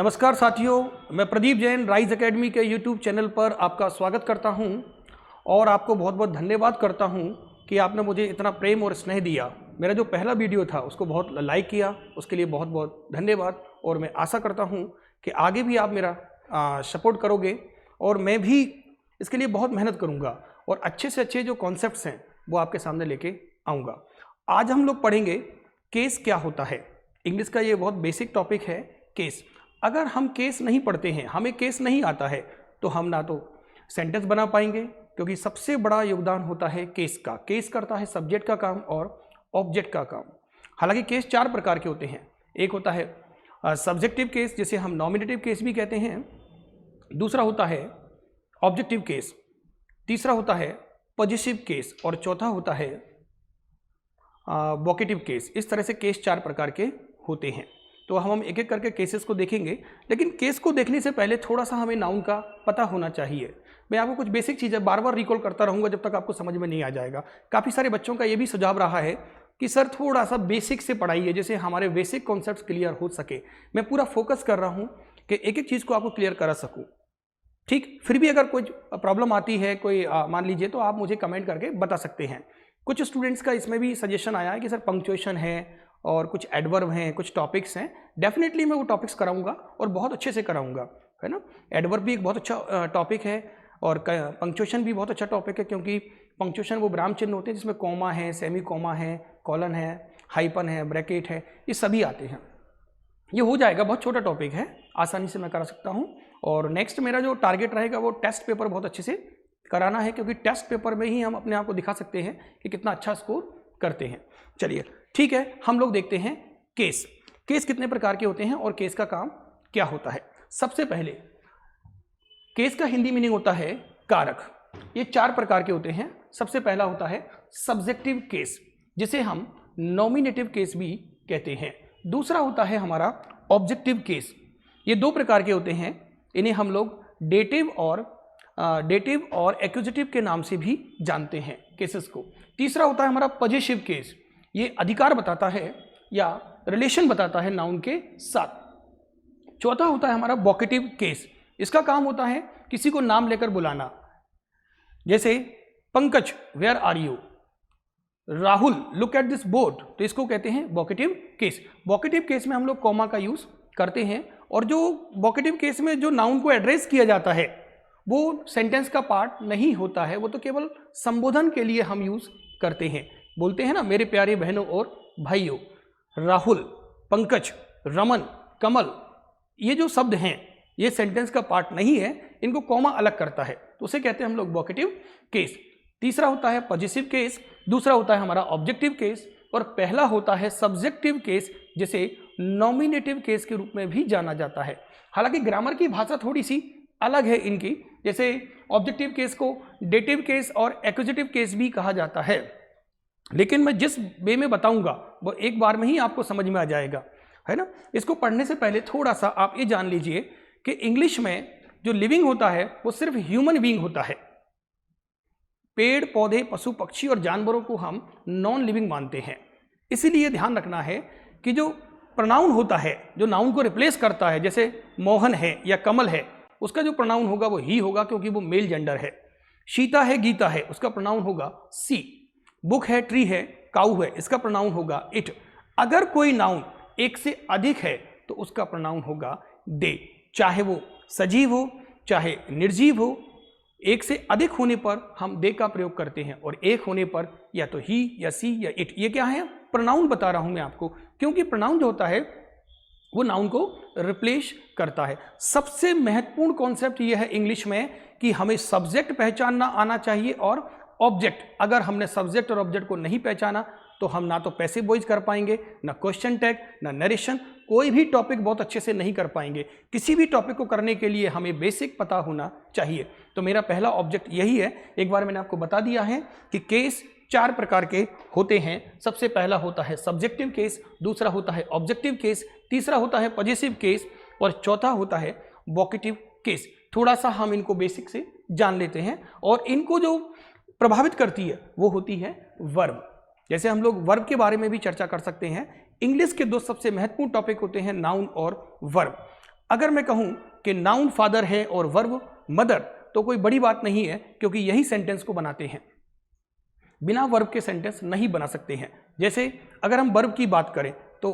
नमस्कार साथियों, मैं प्रदीप जैन राइज एकेडमी के यूट्यूब चैनल पर आपका स्वागत करता हूं और आपको बहुत बहुत धन्यवाद करता हूं कि आपने मुझे इतना प्रेम और स्नेह दिया। मेरा जो पहला वीडियो था उसको बहुत लाइक किया, उसके लिए बहुत बहुत धन्यवाद। और मैं आशा करता हूं कि आगे भी आप मेरा सपोर्ट करोगे और मैं भी इसके लिए बहुत मेहनत करूँगा और अच्छे से अच्छे जो कॉन्सेप्ट्स हैं वो आपके सामने लेके आऊँगा। आज हम लोग पढ़ेंगे केस क्या होता है। इंग्लिश का ये बहुत बेसिक टॉपिक है केस। अगर हम केस नहीं पढ़ते हैं, हमें केस नहीं आता है, तो हम ना तो सेंटेंस बना पाएंगे, क्योंकि सबसे बड़ा योगदान होता है केस का। केस करता है सब्जेक्ट का काम और ऑब्जेक्ट का काम। हालांकि केस चार प्रकार के होते हैं। एक होता है सब्जेक्टिव केस, जिसे हम नॉमिनेटिव केस भी कहते हैं। दूसरा होता है ऑब्जेक्टिव केस। तीसरा होता है पॉजिटिव केस और चौथा होता है वोकेटिव केस। इस तरह से केस चार प्रकार के होते हैं। तो हम एक एक करके केसेस को देखेंगे, लेकिन केस को देखने से पहले थोड़ा सा हमें नाउन का पता होना चाहिए। मैं आपको कुछ बेसिक चीज़ें बार बार रिकॉल करता रहूँगा जब तक आपको समझ में नहीं आ जाएगा। काफ़ी सारे बच्चों का ये भी सुझाव रहा है कि सर थोड़ा सा बेसिक से पढ़ाइए, जैसे हमारे बेसिक कॉन्सेप्ट्स क्लियर हो सके। मैं पूरा फोकस कर रहा हूँ कि एक एक चीज़ को आपको क्लियर करा सकूँ। ठीक, फिर भी अगर कोई प्रॉब्लम आती है, कोई मान लीजिए, तो आप मुझे कमेंट करके बता सकते हैं। कुछ स्टूडेंट्स का इसमें भी सजेशन आया है कि सर पंक्चुएशन है और कुछ एडवर्ब हैं, कुछ टॉपिक्स हैं। डेफिनेटली मैं वो टॉपिक्स कराऊंगा और बहुत अच्छे से कराऊंगा, है ना। एडवर्ब भी एक बहुत अच्छा टॉपिक है और पंक्चुएशन भी बहुत अच्छा टॉपिक है, क्योंकि पंक्चुएशन वो विराम चिन्ह होते हैं जिसमें कॉमा है, सेमी कॉमा है, कॉलन है, हाइपन है, ब्रैकेट है, ये सभी आते हैं। ये हो जाएगा, बहुत छोटा टॉपिक है, आसानी से मैं करा सकता हूँ। और नेक्स्ट मेरा जो टारगेट रहेगा वो टेस्ट पेपर बहुत अच्छे से कराना है, क्योंकि टेस्ट पेपर में ही हम अपने आप को दिखा सकते हैं कि कितना अच्छा स्कोर करते हैं। चलिए ठीक है, हम लोग देखते हैं केस। केस कितने प्रकार के होते हैं और केस का काम क्या होता है। सबसे पहले केस का हिंदी मीनिंग होता है कारक। ये चार प्रकार के होते हैं। सबसे पहला होता है सब्जेक्टिव केस, जिसे हम नॉमिनेटिव केस भी कहते हैं। दूसरा होता है हमारा ऑब्जेक्टिव केस। ये दो प्रकार के होते हैं। इन्हें हम लोग डेटिव और एक्यूजेटिव के नाम से भी जानते हैं केसेस को। तीसरा होता है हमारा पॉजिटिव केस। ये अधिकार बताता है या रिलेशन बताता है नाउन के साथ। चौथा होता है हमारा वोकेटिव केस। इसका काम होता है किसी को नाम लेकर बुलाना, जैसे Pankaj where are you, Rahul look at this board, तो इसको कहते हैं वोकेटिव केस। वोकेटिव केस में हम लोग कॉमा का यूज करते हैं, और जो वोकेटिव केस में जो नाउन को एड्रेस किया जाता है वो सेंटेंस का पार्ट नहीं होता है, वो तो केवल संबोधन के लिए हम यूज करते हैं। बोलते हैं ना, मेरे प्यारे बहनों और भाइयों, राहुल, पंकज, रमन, कमल, ये जो शब्द हैं ये सेंटेंस का पार्ट नहीं है, इनको कॉमा अलग करता है, तो उसे कहते हैं हम लोग वोकेटिव केस। तीसरा होता है पॉजिटिव केस, दूसरा होता है हमारा ऑब्जेक्टिव केस, और पहला होता है सब्जेक्टिव केस, जिसे नॉमिनेटिव केस के रूप में भी जाना जाता है। हालांकि ग्रामर की भाषा थोड़ी सी अलग है इनकी, जैसे ऑब्जेक्टिव केस को डेटिव केस और एक्यूजेटिव केस भी कहा जाता है, लेकिन मैं जिस वे में बताऊंगा वो एक बार में ही आपको समझ में आ जाएगा, है ना। इसको पढ़ने से पहले थोड़ा सा आप ये जान लीजिए कि इंग्लिश में जो लिविंग होता है वो सिर्फ ह्यूमन बीइंग होता है। पेड़ पौधे, पशु पक्षी और जानवरों को हम नॉन लिविंग मानते हैं। इसीलिए ध्यान रखना है कि जो प्रोनाउन होता है, जो नाउन को रिप्लेस करता है, जैसे मोहन है या कमल है, उसका जो प्रोनाउन होगा वो ही होगा, क्योंकि वो मेल जेंडर है। सीता है, गीता है, उसका प्रोनाउन होगा सी। बुक है, ट्री है, काऊ है, इसका प्रोनाउन होगा इट। अगर कोई नाउन एक से अधिक है तो उसका प्रोनाउन होगा दे, चाहे वो सजीव हो चाहे निर्जीव हो। एक से अधिक होने पर हम दे का प्रयोग करते हैं, और एक होने पर या तो ही या सी या इट। ये क्या है, प्रोनाउन बता रहा हूं मैं आपको, क्योंकि प्रोनाउन जो होता है वो नाउन को रिप्लेस करता है। सबसे महत्वपूर्ण कॉन्सेप्ट ये है इंग्लिश में कि हमें सब्जेक्ट पहचानना आना चाहिए और ऑब्जेक्ट। अगर हमने सब्जेक्ट और ऑब्जेक्ट को नहीं पहचाना तो हम ना तो पैसिव वॉइस कर पाएंगे, ना क्वेश्चन टैग, ना नरेशन, कोई भी टॉपिक बहुत अच्छे से नहीं कर पाएंगे। किसी भी टॉपिक को करने के लिए हमें बेसिक पता होना चाहिए। तो मेरा पहला ऑब्जेक्ट यही है। एक बार मैंने आपको बता दिया है कि केस चार प्रकार के होते हैं। सबसे पहला होता है सब्जेक्टिव केस, दूसरा होता है ऑब्जेक्टिव केस, तीसरा होता है पॉजिटिव केस, और चौथा होता है वोकेटिव केस। थोड़ा सा हम इनको बेसिक से जान लेते हैं, और इनको जो प्रभावित करती है वो होती है वर्ब। जैसे हम लोग वर्ब के बारे में भी चर्चा कर सकते हैं। इंग्लिश के दो सबसे महत्वपूर्ण टॉपिक होते हैं नाउन और वर्ब। अगर मैं कहूं कि नाउन फादर है और वर्ब मदर, तो कोई बड़ी बात नहीं है, क्योंकि यही सेंटेंस को बनाते हैं। बिना वर्ब के सेंटेंस नहीं बना सकते हैं। जैसे अगर हम वर्ब की बात करें तो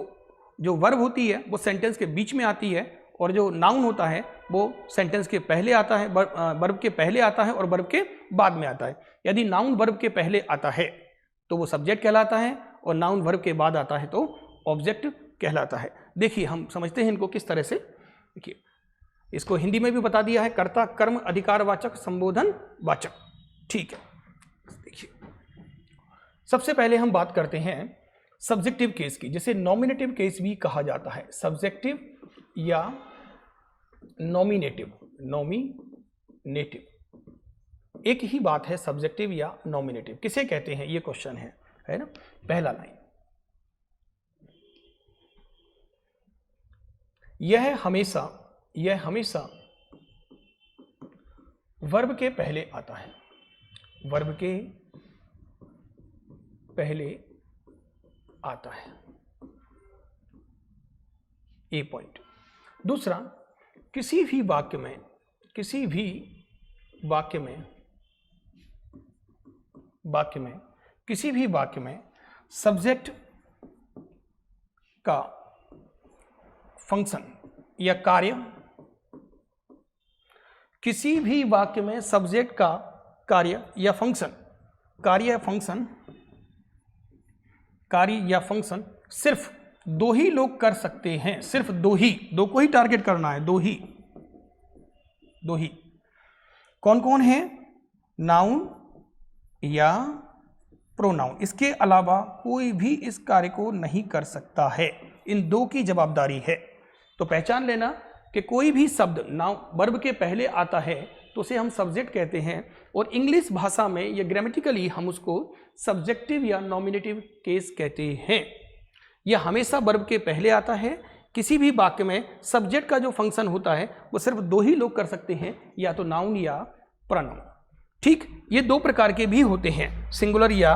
जो वर्ब होती है वो सेंटेंस के बीच में आती है, और जो नाउन होता है वो सेंटेंस के पहले आता है, वर्ब के पहले आता है और वर्ब के बाद में आता है। यदि नाउन वर्ब के पहले आता है तो वो सब्जेक्ट कहलाता है, और नाउन वर्ब के बाद आता है तो ऑब्जेक्ट कहलाता है। देखिए हम समझते हैं इनको किस तरह से। देखिए इसको हिंदी में भी बता दिया है, कर्ता कर्म अधिकारवाचक संबोधन वाचक। ठीक है, देखिए सबसे पहले हम बात करते हैं सब्जेक्टिव केस की, जिसे नॉमिनेटिव केस भी कहा जाता है। सब्जेक्टिव या नॉमिनेटिव, नॉमिनेटिव एक ही बात है, सब्जेक्टिव या नॉमिनेटिव किसे कहते हैं, ये क्वेश्चन है ना। पहला लाइन, यह हमेशा वर्ब के पहले आता है, वर्ब के पहले आता है, ए पॉइंट। दूसरा, किसी भी वाक्य में सब्जेक्ट का फंक्शन या कार्य, किसी भी वाक्य में सब्जेक्ट का कार्य या फंक्शन सिर्फ दो ही लोग कर सकते हैं, सिर्फ दो को ही टारगेट करना है, दो ही। कौन कौन है? नाउन या प्रोनाउन। इसके अलावा कोई भी इस कार्य को नहीं कर सकता है, इन दो की जवाबदारी है। तो पहचान लेना कि कोई भी शब्द नाउन वर्ब के पहले आता है तो उसे हम सब्जेक्ट कहते हैं, और इंग्लिश भाषा में या ग्रामेटिकली हम उसको सब्जेक्टिव या नॉमिनेटिव केस कहते हैं। यह हमेशा वर्ब के पहले आता है। किसी भी वाक्य में सब्जेक्ट का जो फंक्शन होता है वो सिर्फ दो ही लोग कर सकते हैं, या तो नाउन या प्रोनाउन। ठीक, ये दो प्रकार के भी होते हैं, सिंगुलर या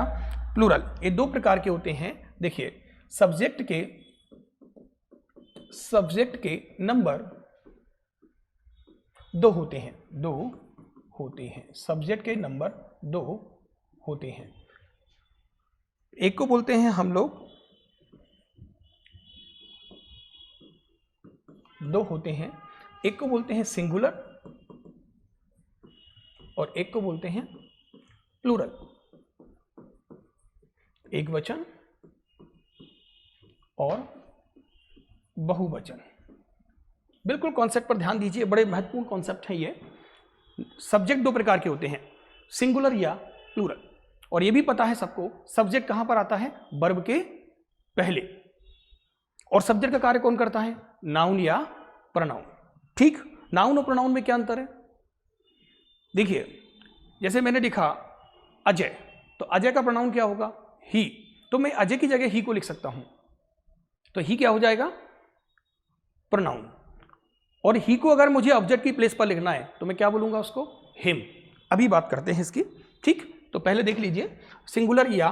प्लूरल, ये दो प्रकार के होते हैं। देखिए सब्जेक्ट के नंबर दो होते हैं, सब्जेक्ट के नंबर दो होते हैं। एक को बोलते हैं हम लोग, दो होते हैं, एक को बोलते हैं सिंगुलर और एक को बोलते हैं प्लूरल, एक वचन और बहुवचन। बिल्कुल कॉन्सेप्ट पर ध्यान दीजिए, बड़े महत्वपूर्ण कॉन्सेप्ट है ये। सब्जेक्ट दो प्रकार के होते हैं, सिंगुलर या प्लूरल, और ये भी पता है सबको सब्जेक्ट कहां पर आता है, वर्ब के पहले, और सब्जेक्ट का कार्य कौन करता है, नाउन या प्रोनाउन। ठीक, नाउन और प्रोनाउन में क्या अंतर है? देखिए जैसे मैंने लिखा अजय, तो अजय का प्रोनाउन क्या होगा, ही, तो मैं अजय की जगह ही को लिख सकता हूं, तो ही क्या हो जाएगा, प्रोनाउन। और ही को अगर मुझे ऑब्जेक्ट की प्लेस पर लिखना है तो मैं क्या बोलूंगा उसको, हिम। अभी बात करते हैं इसकी। ठीक, तो पहले देख लीजिए सिंगुलर या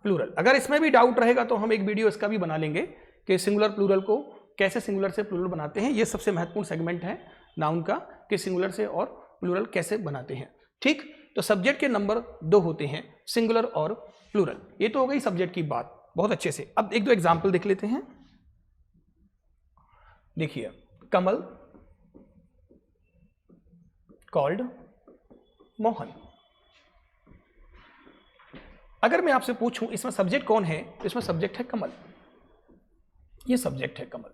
प्लूरल। अगर इसमें भी डाउट रहेगा तो हम एक वीडियो इसका भी बना लेंगे कि सिंगुलर प्लूरल को कैसे सिंगुलर से प्लूरल बनाते हैं। ये सबसे महत्वपूर्ण सेगमेंट है नाउन का, कि सिंगुलर से और प्लूरल कैसे बनाते हैं। ठीक, तो सब्जेक्ट के नंबर दो होते हैं, सिंगुलर और प्लूरल। ये तो हो गई सब्जेक्ट की बात बहुत अच्छे से। अब एक दो एग्जाम्पल देख लेते हैं। देखिए, कमल कॉल्ड मोहन। अगर मैं आपसे पूछूं इसमें सब्जेक्ट कौन है, तो इसमें सब्जेक्ट है कमल, ये सब्जेक्ट है कमल,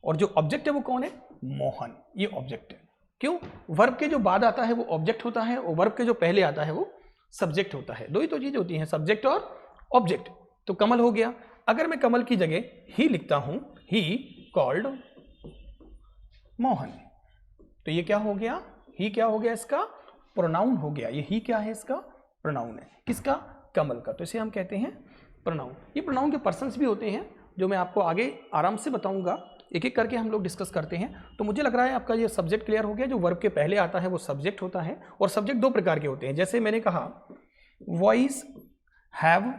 और जो ऑब्जेक्ट है वो कौन है, मोहन, ये ऑब्जेक्ट है। क्यों? वर्ब के जो बाद आता है वो ऑब्जेक्ट होता है, और वर्ब के जो पहले आता है वो सब्जेक्ट होता है। दो ही तो चीज होती हैं, सब्जेक्ट और ऑब्जेक्ट। तो कमल हो गया। अगर मैं कमल की जगह ही लिखता हूं, ही कॉल्ड मोहन, तो ये क्या हो गया, ही क्या हो गया, इसका प्रोनाउन हो गया। ये ही क्या है, इसका प्रोनाउन है, किसका, कमल का, तो इसे हम कहते हैं प्रोनाउन। ये प्रोनाउन के पर्सन्स भी होते हैं जो मैं आपको आगे आराम से बताऊंगा, एक एक करके हम लोग डिस्कस करते हैं। तो मुझे लग रहा है आपका ये सब्जेक्ट क्लियर हो गया। जो वर्ब के पहले आता है वो सब्जेक्ट होता है, और सब्जेक्ट दो प्रकार के होते हैं। जैसे मैंने कहा boys have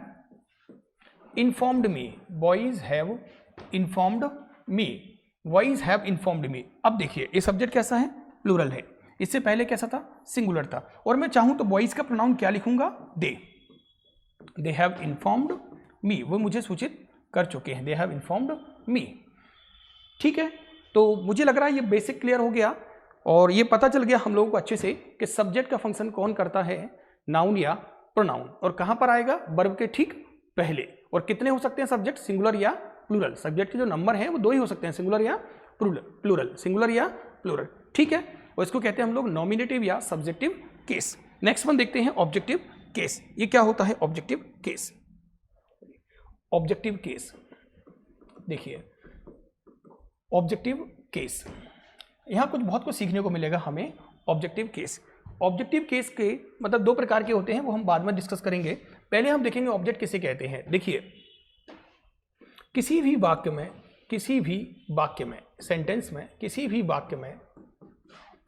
informed me, boys have informed me, boys have informed मी। अब देखिए ये सब्जेक्ट कैसा है, प्लूरल है, इससे पहले कैसा था, सिंगुलर था, और मैं चाहूं तो बॉयज का प्रोनाउन क्या लिखूंगा, दे हैव इन्फॉर्म्ड मी, वो मुझे सूचित कर चुके हैं, दे हैव इन्फॉर्म्ड मी। ठीक है, तो मुझे लग रहा है ये बेसिक क्लियर हो गया और ये पता चल गया हम लोगों को अच्छे से कि सब्जेक्ट का फंक्शन कौन करता है, नाउन या प्रोनाउन, और कहां पर आएगा, वर्ब के ठीक पहले, और कितने हो सकते हैं सब्जेक्ट, सिंगुलर या प्लूरल। सब्जेक्ट के जो नंबर हैं वो 2 ही हो सकते हैं, सिंगुलर या प्लूरल, सिंगुलर या प्लूरल। ठीक है, और इसको कहते हैं हम लोग नॉमिनेटिव या सब्जेक्टिव केस। नेक्स्ट वन देखते हैं ऑब्जेक्टिव केस। ये क्या होता है ऑब्जेक्टिव केस? ऑब्जेक्टिव केस देखिए, ऑब्जेक्टिव केस यहाँ कुछ बहुत कुछ सीखने को मिलेगा हमें। ऑब्जेक्टिव केस, ऑब्जेक्टिव केस के मतलब 2 प्रकार के होते हैं, वो हम बाद में डिस्कस करेंगे। पहले हम देखेंगे ऑब्जेक्ट किसे कहते हैं। देखिए, किसी भी वाक्य में, सेंटेंस में, किसी भी वाक्य में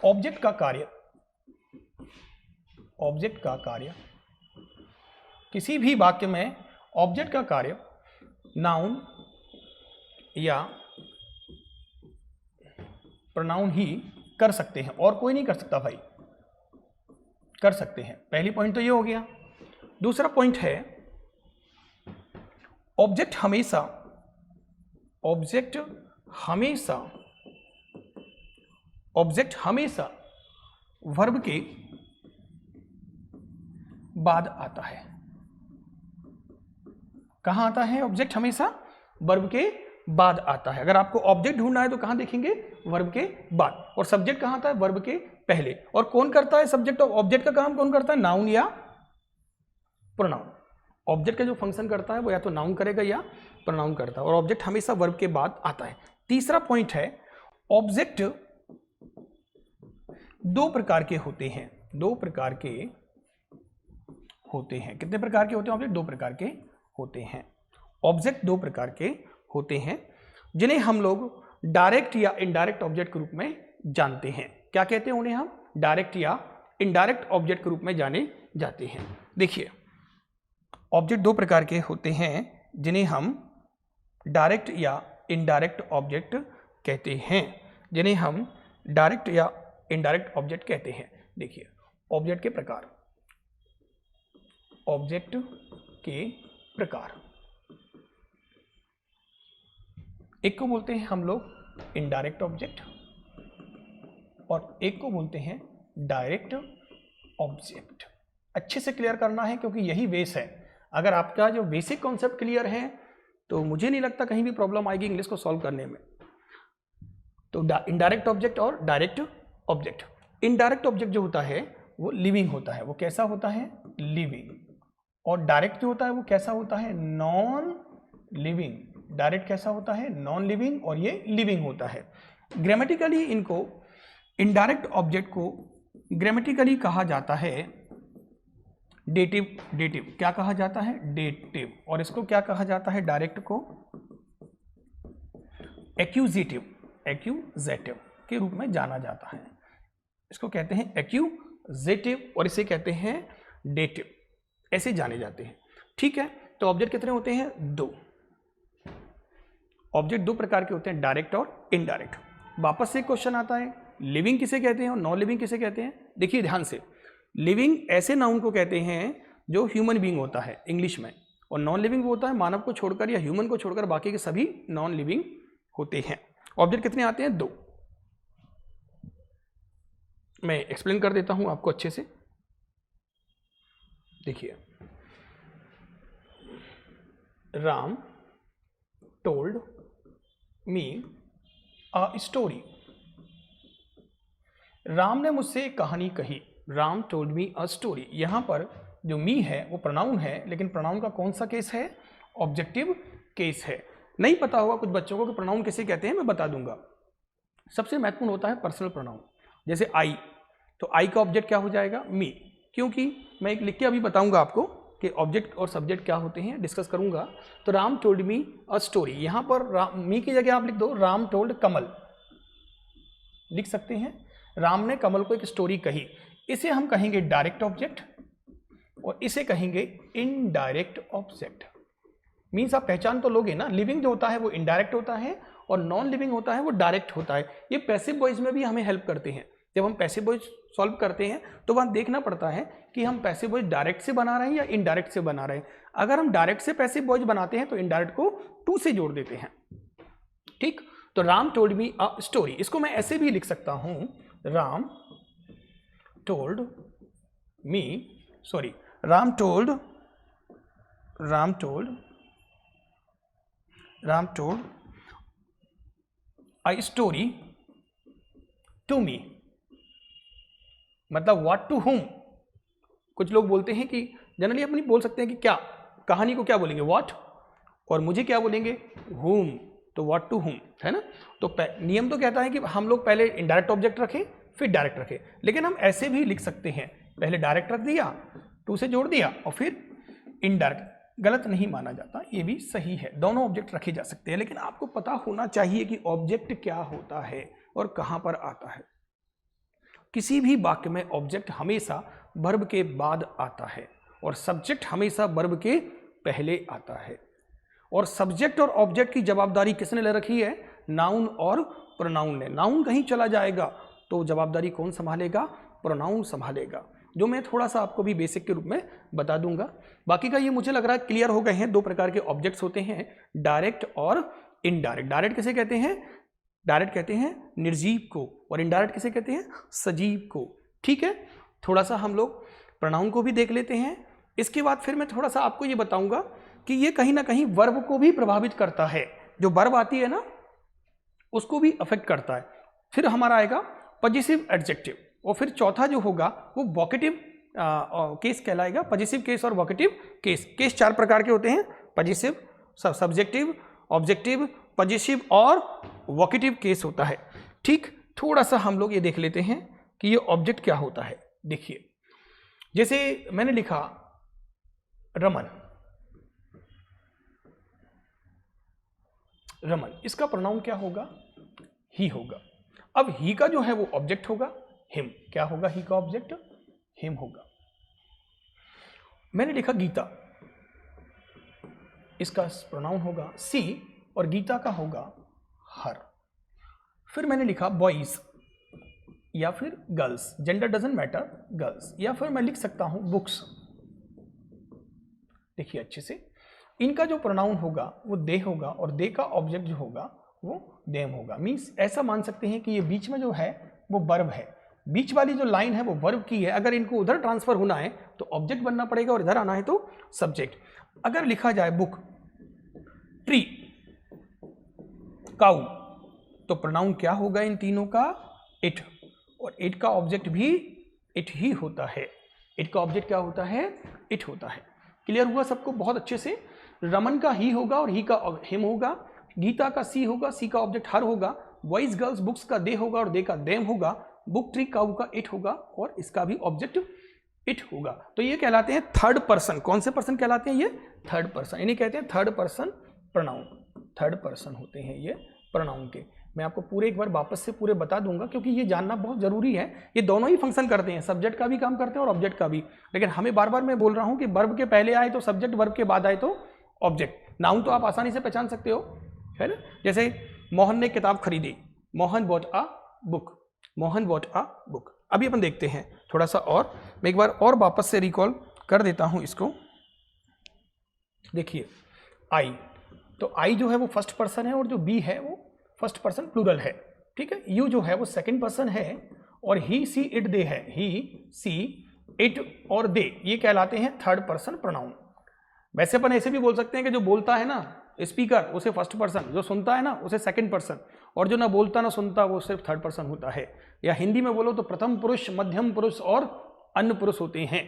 ऑब्जेक्ट का कार्य, किसी भी वाक्य में ऑब्जेक्ट का कार्य नाउन या प्रोनाउन ही कर सकते हैं, और कोई नहीं कर सकता भाई, कर सकते हैं। पहली पॉइंट तो ये हो गया। दूसरा पॉइंट है ऑब्जेक्ट हमेशा वर्ब के बाद आता है। कहां आता है ऑब्जेक्ट, हमेशा वर्ब के बाद आता है। अगर आपको ऑब्जेक्ट ढूंढना है तो कहां देखेंगे, वर्ब के बाद, और सब्जेक्ट कहां आता है, वर्ब के पहले। और कौन करता है सब्जेक्ट और ऑब्जेक्ट का काम, कौन करता है, नाउन या प्रोनाउन। ऑब्जेक्ट का जो फंक्शन करता है वो या तो नाउन करेगा या प्रोनाउन करता है, और ऑब्जेक्ट हमेशा वर्ब के बाद आता है। तीसरा पॉइंट है ऑब्जेक्ट 2 प्रकार के होते हैं, 2 प्रकार के होते हैं। कितने प्रकार के होते हैं ऑब्जेक्ट, 2 प्रकार के होते हैं। ऑब्जेक्ट 2 प्रकार के होते हैं जिन्हें हम लोग डायरेक्ट या इनडायरेक्ट ऑब्जेक्ट के रूप में जानते हैं। क्या कहते हैं उन्हें हम, डायरेक्ट या इनडायरेक्ट ऑब्जेक्ट के रूप में जाने जाते हैं। देखिए, ऑब्जेक्ट 2 प्रकार के होते हैं जिन्हें हम डायरेक्ट या इनडायरेक्ट ऑब्जेक्ट कहते हैं, जिन्हें हम डायरेक्ट या इनडायरेक्ट ऑब्जेक्ट कहते हैं। देखिए, ऑब्जेक्ट के प्रकार, ऑब्जेक्ट के प्रकार, एक को बोलते हैं हम लोग इनडायरेक्ट ऑब्जेक्ट और एक को बोलते हैं डायरेक्ट ऑब्जेक्ट। अच्छे से क्लियर करना है क्योंकि यही बेस है। अगर आपका जो बेसिक कॉन्सेप्ट क्लियर है तो मुझे नहीं लगता कहीं भी प्रॉब्लम आएगी इंग्लिश को सॉल्व करने में। तो इनडायरेक्ट ऑब्जेक्ट और डायरेक्ट ऑब्जेक्ट। इनडायरेक्ट ऑब्जेक्ट जो होता है वो लिविंग होता है, वो कैसा होता है, लिविंग। और डायरेक्ट जो होता है वो कैसा होता है, नॉन लिविंग। डायरेक्ट कैसा होता है, नॉन लिविंग, और ये लिविंग होता है। ग्रामेटिकली इनको, इनडायरेक्ट ऑब्जेक्ट को ग्रामेटिकली कहा जाता है डेटिव। डेटिव क्या कहा जाता है, डेटिव। और इसको क्या कहा जाता है, डायरेक्ट को एक्यूजेटिव, एक्यूजेटिव के रूप में जाना जाता है। इसको कहते हैं एक्यूजेटिव और इसे कहते हैं डेटिव, ऐसे जाने जाते हैं। ठीक है, तो ऑब्जेक्ट कितने होते हैं, 2। ऑब्जेक्ट 2 प्रकार के होते हैं, डायरेक्ट और इनडायरेक्ट। वापस से क्वेश्चन आता है, लिविंग किसे कहते हैं और नॉन लिविंग किसे कहते हैं। देखिए ध्यान से, लिविंग ऐसे नाउन को कहते हैं जो ह्यूमन बीइंग होता है इंग्लिश में, और नॉन लिविंग वो होता है मानव को छोड़कर या ह्यूमन को छोड़कर बाकी के सभी नॉन लिविंग होते हैं। ऑब्जेक्ट कितने आते हैं, 2। मैं एक्सप्लेन कर देता हूं आपको अच्छे से। देखिए, Ram told me a story. Ram ने मुझसे एक कहानी कही। Ram told me a story. यहां पर जो मी है वो प्रोनाउन है, लेकिन प्रोनाउन का कौन सा केस है, ऑब्जेक्टिव केस है। नहीं पता होगा कुछ बच्चों को कि प्रोनाउन किसे कहते हैं, मैं बता दूंगा। सबसे महत्वपूर्ण होता है पर्सनल प्रोनाउन, जैसे आई, तो आई का ऑब्जेक्ट क्या हो जाएगा, मी। क्योंकि मैं एक लिख के अभी बताऊंगा आपको कि ऑब्जेक्ट और सब्जेक्ट क्या होते हैं, डिस्कस करूंगा। तो Ram told me a story, यहां पर मी की जगह आप लिख दो राम टोल्ड कमल, लिख सकते हैं। राम ने कमल को एक स्टोरी कही। इसे हम कहेंगे डायरेक्ट ऑब्जेक्ट और इसे कहेंगे इनडायरेक्ट ऑब्जेक्ट। मीन्स आप पहचान तो लोगे ना, लिविंग जो होता है वो इनडायरेक्ट होता है और नॉन लिविंग होता है वो डायरेक्ट होता है। ये पैसिव वॉइस में भी हमें हेल्प करते हैं। जब हम पैसिव वॉइस सॉल्व करते हैं तो वहाँ देखना पड़ता है कि हम पैसिव वॉइस डायरेक्ट से बना रहे हैं या इनडायरेक्ट से बना रहे हैं। अगर हम डायरेक्ट से पैसिव वॉइस बनाते हैं तो इनडायरेक्ट को टू से जोड़ देते हैं। ठीक, तो Ram told me a story, इसको मैं ऐसे भी लिख सकता हूं, Ram told me, sorry, Ram told a story to me, मतलब व्हाट टू हुम। कुछ लोग बोलते हैं कि जनरली अपनी बोल सकते हैं कि क्या, कहानी को क्या बोलेंगे व्हाट, और मुझे क्या बोलेंगे हुम, तो व्हाट टू हुम, है ना। तो नियम तो कहता है कि हम लोग पहले इनडायरेक्ट ऑब्जेक्ट रखें फिर डायरेक्ट रखें, लेकिन हम ऐसे भी लिख सकते हैं, पहले डायरेक्ट रख दिया, टू से जोड़ दिया और फिर इनडायरेक्ट। गलत नहीं माना जाता, ये भी सही है, दोनों ऑब्जेक्ट रखे जा सकते हैं, लेकिन आपको पता होना चाहिए कि ऑब्जेक्ट क्या होता है और कहां पर आता है। किसी भी वाक्य में ऑब्जेक्ट हमेशा वर्ब के बाद आता है और सब्जेक्ट हमेशा वर्ब के पहले आता है। और सब्जेक्ट और ऑब्जेक्ट की जवाबदारी किसने ले रखी है, नाउन और प्रोनाउन ने। नाउन कहीं चला जाएगा तो जवाबदारी कौन संभालेगा, प्रोनाउन संभालेगा, जो मैं थोड़ा सा आपको भी बेसिक के रूप में बता दूंगा। बाकी का ये मुझे लग रहा है क्लियर हो गए हैं। दो प्रकार के ऑब्जेक्ट्स होते हैं, डायरेक्ट और इनडायरेक्ट। डायरेक्ट किसे कहते हैं, डायरेक्ट कहते हैं निर्जीव को, और इनडायरेक्ट किसे कहते हैं, सजीव को। ठीक है, थोड़ा सा हम लोग प्रोनाउन को भी देख लेते हैं। इसके बाद फिर मैं थोड़ा सा आपको ये बताऊंगा कि ये कहीं ना कहीं वर्ब को भी प्रभावित करता है, जो वर्ब आती है ना उसको भी अफेक्ट करता है। फिर हमारा आएगा पजेसिव एडजेक्टिव, और फिर चौथा जो होगा वो वोकेटिव केस कहलाएगा। पजेसिव केस और वोकेटिव केस। केस चार प्रकार के होते हैं, पजेसिव, सब्जेक्टिव, ऑब्जेक्टिव, पजेसिव और वोकेटिव केस होता है। ठीक, थोड़ा सा हम लोग ये देख लेते हैं कि ये ऑब्जेक्ट क्या होता है। देखिए, जैसे मैंने लिखा रमन, रमन, इसका प्रोनाउन क्या होगा, ही होगा। अब ही का जो है वो ऑब्जेक्ट होगा हिम। क्या होगा ही का ऑब्जेक्ट, हिम होगा। मैंने लिखा गीता, इसका प्रोनाउन होगा सी और गीता का होगा हर। फिर मैंने लिखा बॉयज या फिर girls, gender doesn't matter, girls. या फिर मैं लिख सकता हूं बुक्स। देखिए अच्छे से, इनका जो प्रोनाउन होगा वो दे होगा और दे का ऑब्जेक्ट जो होगा वो देम होगा। मीन्स ऐसा मान सकते हैं कि ये बीच में जो है वो वर्ब है, बीच वाली जो लाइन है वो वर्ब की है। अगर इनको उधर ट्रांसफर होना है तो ऑब्जेक्ट बनना पड़ेगा और इधर आना है तो सब्जेक्ट। अगर लिखा जाए बुक, ट्री, काउ, तो प्रोनाउन क्या होगा इन तीनों का, इट, और इट का ऑब्जेक्ट भी इट ही होता है। इट का ऑब्जेक्ट क्या होता है, इट होता है। क्लियर हुआ सबको बहुत अच्छे से। रमन का ही होगा और ही का हिम होगा, गीता का सी होगा, सी का ऑब्जेक्ट हर होगा, बॉयज गर्ल्स बुक्स का दे होगा और दे का देम होगा, बुक ट्री काउ का इट होगा और इसका भी ऑब्जेक्ट इट होगा। तो ये कहलाते हैं थर्ड पर्सन। कौन से पर्सन कहलाते हैं, ये थर्ड पर्सन, इन्हें कहते हैं third person pronoun. Third person होते हैं ये प्रोनाउन के। मैं आपको पूरे एक बार वापस से पूरे बता दूंगा क्योंकि ये जानना बहुत जरूरी है। ये दोनों ही फंक्शन करते हैं, सब्जेक्ट का भी काम करते हैं और ऑब्जेक्ट का भी। लेकिन हमें बार बार मैं बोल रहा हूं कि वर्ब के पहले आए तो सब्जेक्ट, वर्ब के बाद आए तो ऑब्जेक्ट। नाउन तो आप आसानी से पहचान सकते हो, है ना। जैसे मोहन ने किताब खरीदी, Mohan bought a book, Mohan bought a book. अभी अपन देखते हैं थोड़ा सा और, मैं एक बार और वापस से रिकॉल कर देता हूं इसको। देखिए आई, तो आई जो है वो फर्स्ट पर्सन है और जो बी है वो फर्स्ट पर्सन प्लूरल है। ठीक है, यू जो है वो सेकंड पर्सन है और ही सी इट दे है, ही सी इट और दे ये कहलाते हैं थर्ड पर्सन प्रोनाउन। वैसे अपन ऐसे भी बोल सकते हैं कि जो बोलता है ना स्पीकर उसे फर्स्ट पर्सन, जो सुनता है ना उसे सेकंड पर्सन, और जो ना बोलता ना सुनता वो सिर्फ थर्ड पर्सन होता है। या हिंदी में बोलो तो प्रथम पुरुष, मध्यम पुरुष और अन्य पुरुष होते हैं।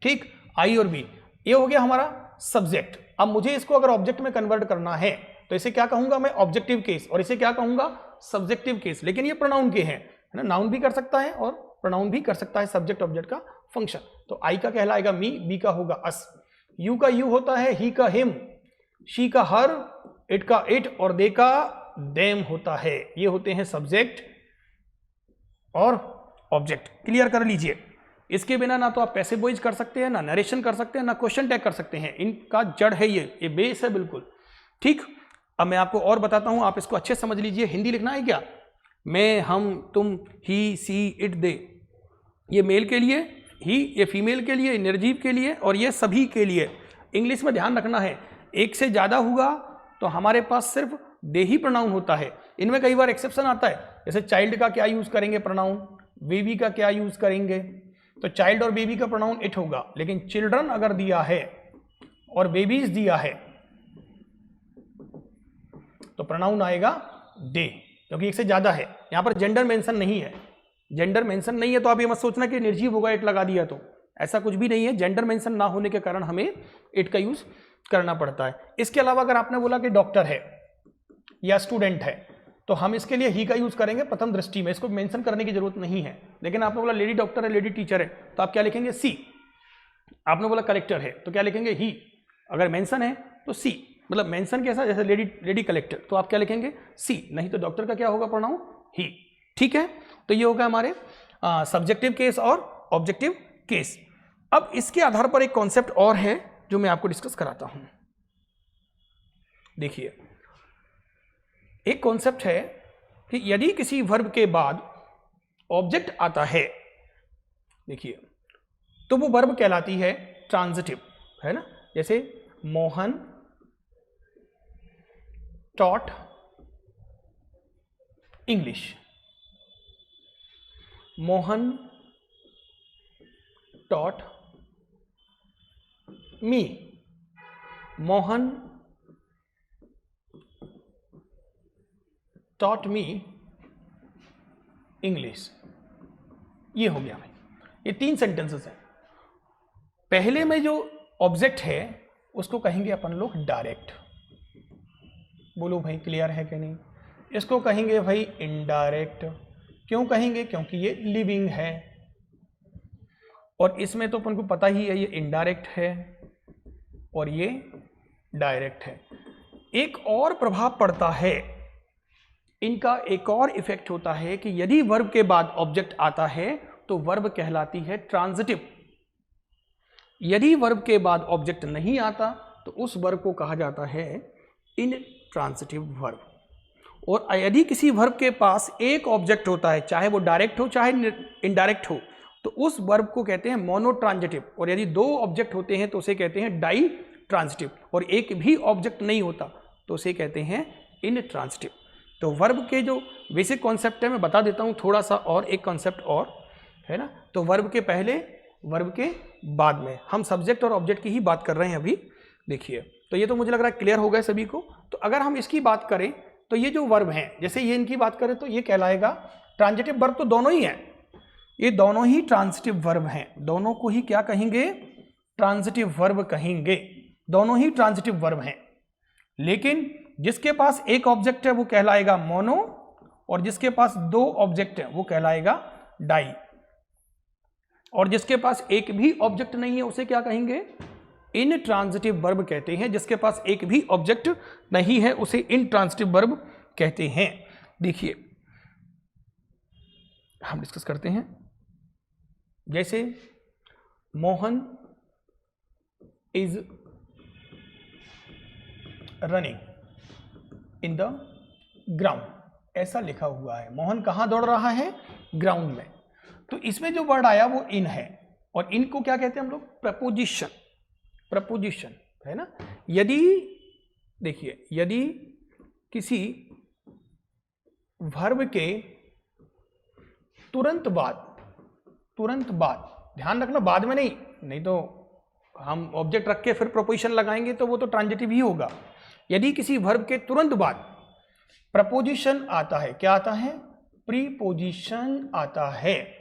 ठीक, आई और बी ये हो गया हमारा सब्जेक्ट। अब मुझे इसको अगर ऑब्जेक्ट में कन्वर्ट करना है तो इसे क्या कहूंगा मैं, ऑब्जेक्टिव केस, और इसे क्या कहूंगा, सब्जेक्टिव केस। लेकिन ये प्रोनाउन के हैं, है ना, नाउन भी कर सकता है और प्रोनाउन भी कर सकता है, सब्जेक्ट ऑब्जेक्ट का फंक्शन। तो आई का कहलाएगा मी, बी का होगा अस, यू का यू होता है, ही का हिम, शी का हर, इट का इट और दे का देम होता है। ये होते हैं सब्जेक्ट और ऑब्जेक्ट। क्लियर कर लीजिए। इसके बिना ना तो आप पैसिव वॉइस कर सकते हैं, ना नरेशन कर सकते हैं, ना क्वेश्चन टैग कर सकते हैं। इनका जड़ है ये बेस है बिल्कुल। ठीक, अब मैं आपको और बताता हूं, आप इसको अच्छे से समझ लीजिए। हिंदी लिखना है क्या? मैं, हम, तुम, ही, सी, इट, दे, ये मेल के लिए, ही ये फीमेल के लिए, निर्जीव के लिए, और ये सभी के लिए। इंग्लिश में ध्यान रखना है, एक से ज़्यादा हुआ तो हमारे पास सिर्फ दे ही प्रोनाउन होता है। इनमें कई बार एक्सेप्शन आता है, जैसे चाइल्ड का क्या यूज़ करेंगे प्रोनाउन, बेबी का क्या यूज़ करेंगे, तो चाइल्ड और बेबी का प्रोनाउन इट होगा, लेकिन चिल्ड्रन अगर दिया है और बेबीज दिया है तो प्रोनाउन आएगा दे, क्योंकि एक से ज़्यादा है। यहाँ पर जेंडर मेंशन नहीं है, जेंडर मेंशन नहीं है तो आप ये मत सोचना कि निर्जीव होगा इट लगा दिया, तो ऐसा कुछ भी नहीं है। जेंडर मेंशन ना होने के कारण हमें इट का यूज करना पड़ता है। इसके अलावा अगर आपने बोला कि डॉक्टर है या स्टूडेंट है तो हम इसके लिए ही का यूज करेंगे प्रथम दृष्टि में, इसको मेंशन करने की जरूरत नहीं है। लेकिन आपने बोला लेडी डॉक्टर है, लेडी टीचर है, तो आप क्या लिखेंगे? सी। आपने बोला कलेक्टर है तो क्या लिखेंगे? ही। अगर मेंशन है तो सी, मतलब मेंशन कैसा, जैसे लेडी कलेक्टर, तो आप क्या लिखेंगे? सी। नहीं तो डॉक्टर का क्या होगा प्रोनाउन? ही। ठीक है, तो ये होगा हमारे सब्जेक्टिव केस और ऑब्जेक्टिव केस। अब इसके आधार पर एक कॉन्सेप्ट और है जो मैं आपको डिस्कस कराता हूं। देखिए, एक कॉन्सेप्ट है कि यदि किसी वर्ब के बाद ऑब्जेक्ट आता है, देखिए, तो वो वर्ब कहलाती है ट्रांजिटिव, है ना। जैसे Mohan taught English, Mohan taught me, Mohan taught me English. ये हो गया भाई, ये 3 सेंटेंसेस हैं। पहले में जो ऑब्जेक्ट है उसको कहेंगे अपन लोग डायरेक्ट। बोलो भाई क्लियर है कि नहीं? इसको कहेंगे भाई इनडायरेक्ट। क्यों कहेंगे? क्योंकि ये लिविंग है, और इसमें तो अपन को पता ही है ये इनडायरेक्ट है और ये डायरेक्ट है। एक और प्रभाव पड़ता है इनका, एक और इफेक्ट होता है कि यदि वर्ब के बाद ऑब्जेक्ट आता है तो वर्ब कहलाती है ट्रांजिटिव। यदि वर्ब के बाद ऑब्जेक्ट नहीं आता तो उस वर्ब को कहा जाता है इनट्रांजिटिव वर्ब। और यदि किसी वर्ब के पास एक ऑब्जेक्ट होता है, चाहे वो डायरेक्ट हो चाहे इनडायरेक्ट हो, तो उस वर्ब को कहते हैं मोनोट्रांजिटिव। और यदि 2 ऑब्जेक्ट होते हैं तो उसे कहते हैं डाई ट्रांजिटिव, और एक भी ऑब्जेक्ट नहीं होता तो उसे कहते हैं इनट्रांजिटिव। तो वर्ब के जो बेसिक कॉन्सेप्ट है मैं बता देता हूँ थोड़ा सा, और एक कॉन्सेप्ट और है ना। तो वर्ब के पहले, वर्ब के बाद में, हम सब्जेक्ट और ऑब्जेक्ट की ही बात कर रहे हैं अभी। देखिए, तो ये तो मुझे लग रहा है क्लियर हो गया सभी को। तो अगर हम इसकी बात करें तो ये जो वर्ब हैं, जैसे ये इनकी बात करें तो ये कहलाएगा ट्रांजिटिव वर्ब। तो दोनों ही हैं, ये दोनों ही ट्रांजिटिव वर्ब हैं, दोनों को ही क्या कहेंगे? ट्रांजिटिव वर्ब कहेंगे। दोनों ही ट्रांजिटिव वर्ब हैं, लेकिन जिसके पास एक ऑब्जेक्ट है वो कहलाएगा मोनो, और जिसके पास 2 ऑब्जेक्ट है वो कहलाएगा डाई, और जिसके पास एक भी ऑब्जेक्ट नहीं है उसे क्या कहेंगे? इनट्रांजिटिव वर्ब कहते हैं। जिसके पास एक भी ऑब्जेक्ट नहीं है उसे इनट्रांजिटिव वर्ब कहते हैं। देखिए, हम डिस्कस करते हैं। जैसे Mohan is running in the ground, ऐसा लिखा हुआ है। मोहन कहाँ दौड़ रहा है? ग्राउंड में। तो इसमें जो वर्ड आया वो इन है, और इन को क्या कहते हैं हम लोग? प्रपोजिशन। प्रपोजिशन है ना। यदि देखिए, यदि किसी वर्ब के तुरंत बाद, ध्यान रखना बाद में नहीं तो हम ऑब्जेक्ट रख के फिर प्रपोजिशन लगाएंगे तो वो तो ट्रांजिटिव ही होगा। यदि किसी वर्ब के तुरंत बाद प्रपोजिशन आता है, क्या आता है? प्रीपोजिशन आता है।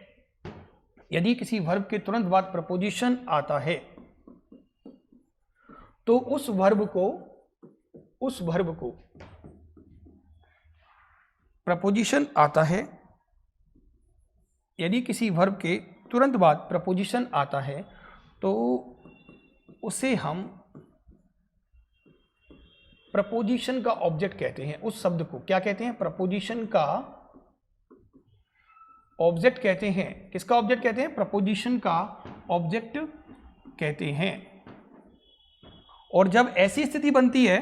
यदि किसी वर्ब के तुरंत बाद प्रपोजिशन आता है तो उस वर्ब को प्रपोजिशन आता है। यदि किसी वर्ब के तुरंत बाद प्रपोजिशन आता है तो उसे हम प्रपोजिशन का ऑब्जेक्ट कहते हैं। उस शब्द को क्या कहते हैं? प्रपोजिशन का ऑब्जेक्ट कहते हैं। किसका ऑब्जेक्ट कहते हैं? प्रपोजिशन का ऑब्जेक्ट कहते हैं। और जब ऐसी स्थिति बनती है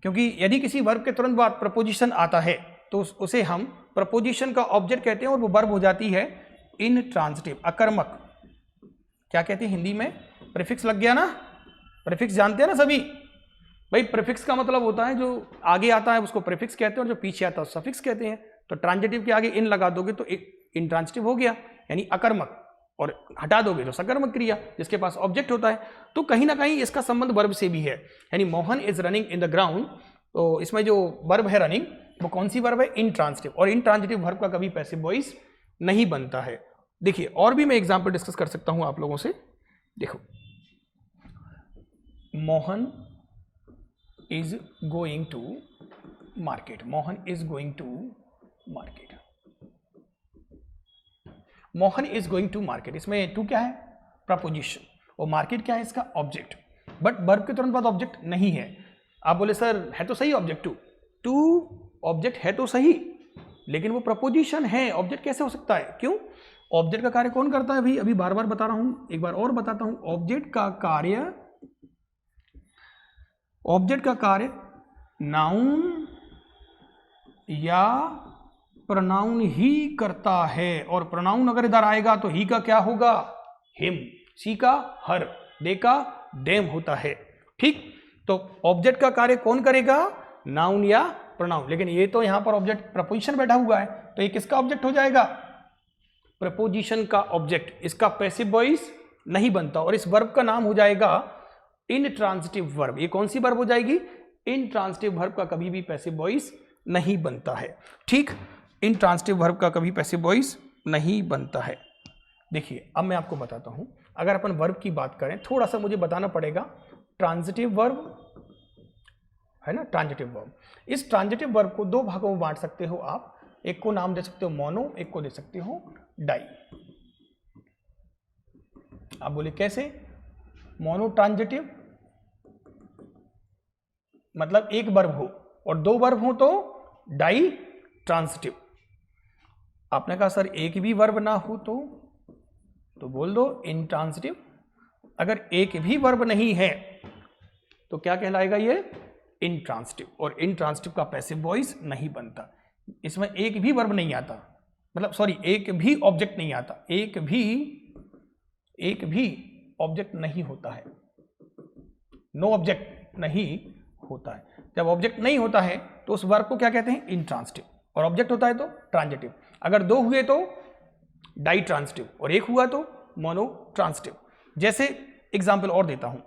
क्योंकि यदि किसी वर्ब के तुरंत बाद प्रपोजिशन आता है तो उसे हम प्रपोजिशन का ऑब्जेक्ट कहते हैं और वो वर्ब हो जाती है इनट्रांजिटिव, अकर्मक। क्या कहते हैं हिंदी में? प्रीफिक्स लग गया ना, प्रीफिक्स जानते हैं ना सभी भाई। प्रीफिक्स का मतलब होता है जो आगे आता है उसको प्रीफिक्स कहते हैं और जो पीछे आता है उसको सफिक्स कहते हैं। तो ट्रांजिटिव के आगे इन लगा दोगे तो इनट्रांजिटिव हो गया, यानी अकर्मक, और हटा दोगे तो सकर्मक क्रिया जिसके पास ऑब्जेक्ट होता है। तो कहीं ना कहीं इसका संबंध वर्ब से भी है, यानी Mohan is running in the ground. तो इसमें जो वर्ब है रनिंग, वो कौन सी वर्ब है? इनट्रांजिटिव। और इनट्रांजिटिव वर्ब का कभी पैसिव वॉइस नहीं बनता है। देखिए और भी मैं एग्जाम्पल डिस्कस कर सकता हूं आप लोगों से। देखो, Mohan is going to market, Mohan is going to market, Mohan is going to market. इसमें टू क्या है? प्रपोजिशन, और मार्केट क्या है? इसका ऑब्जेक्ट। बट वर्ब के तुरंत बाद ऑब्जेक्ट नहीं है। आप बोले सर है तो सही ऑब्जेक्ट, टू ऑब्जेक्ट है तो सही, लेकिन वो प्रपोजिशन है, ऑब्जेक्ट कैसे हो सकता है? क्यों? ऑब्जेक्ट का कार्य कौन करता है भाई? अभी बार बार बता रहा हूं, एक बार और बताता हूं। ऑब्जेक्ट का कार्य, ऑब्जेक्ट का कार्य नाउन या प्रोनाउन ही करता है, और प्रोनाउन अगर इधर आएगा तो ही का क्या होगा? हिम, सी का हर, दे का देम होता है। ठीक, तो ऑब्जेक्ट का कार्य कौन करेगा? नाउन या प्रोनाउन। लेकिन ये तो यहां पर ऑब्जेक्ट प्रपोजिशन बैठा हुआ है, तो ये किसका ऑब्जेक्ट हो जाएगा? प्रपोजिशन का ऑब्जेक्ट। इसका पैसिव वॉइस नहीं बनता, और इस वर्ब का नाम हो जाएगा इनट्रांजिटिव वर्ब। ये कौन सी वर्ब हो जाएगी? इनट्रांजिटिव वर्ब का कभी भी पैसिव वॉइस नहीं बनता है। ठीक, इनट्रांजिटिव वर्ब का कभी पैसिव वॉइस नहीं बनता है। देखिए अब मैं आपको बताता हूं, अगर अपन वर्ब की बात करें, थोड़ा सा मुझे बताना पड़ेगा। ट्रांजिटिव वर्ब है ना, ट्रांजिटिव वर्ब। इस ट्रांजिटिव वर्ब को दो भागों में बांट सकते हो आप। एक को नाम दे सकते हो मोनो, एक को दे सकते हो डाई। आप बोले कैसे? मोनो ट्रांजिटिव मतलब एक वर्ब हो, और दो वर्ब हो तो डाई ट्रांजिटिव। आपने कहा सर एक भी वर्ब ना हो तो बोल दो इनट्रांजिटिव। अगर एक भी वर्ब नहीं है तो क्या कहलाएगा? ये इनट्रांजिटिव। और इनट्रांजिटिव का पैसिव वॉइस नहीं बनता। इसमें एक भी वर्ब नहीं आता, मतलब सॉरी एक भी ऑब्जेक्ट नहीं आता, एक भी ऑब्जेक्ट नहीं होता है, नो ऑब्जेक्ट नहीं होता है। जब ऑब्जेक्ट नहीं होता है तो उस वर्ब को क्या कहते हैं? इनट्रांजिटिव। और ऑब्जेक्ट होता है तो ट्रांजिटिव। अगर दो हुए तो डाई ट्रांजिटिव, और एक हुआ तो मोनो ट्रांजिटिव। जैसे एग्जाम्पल और देता हूं,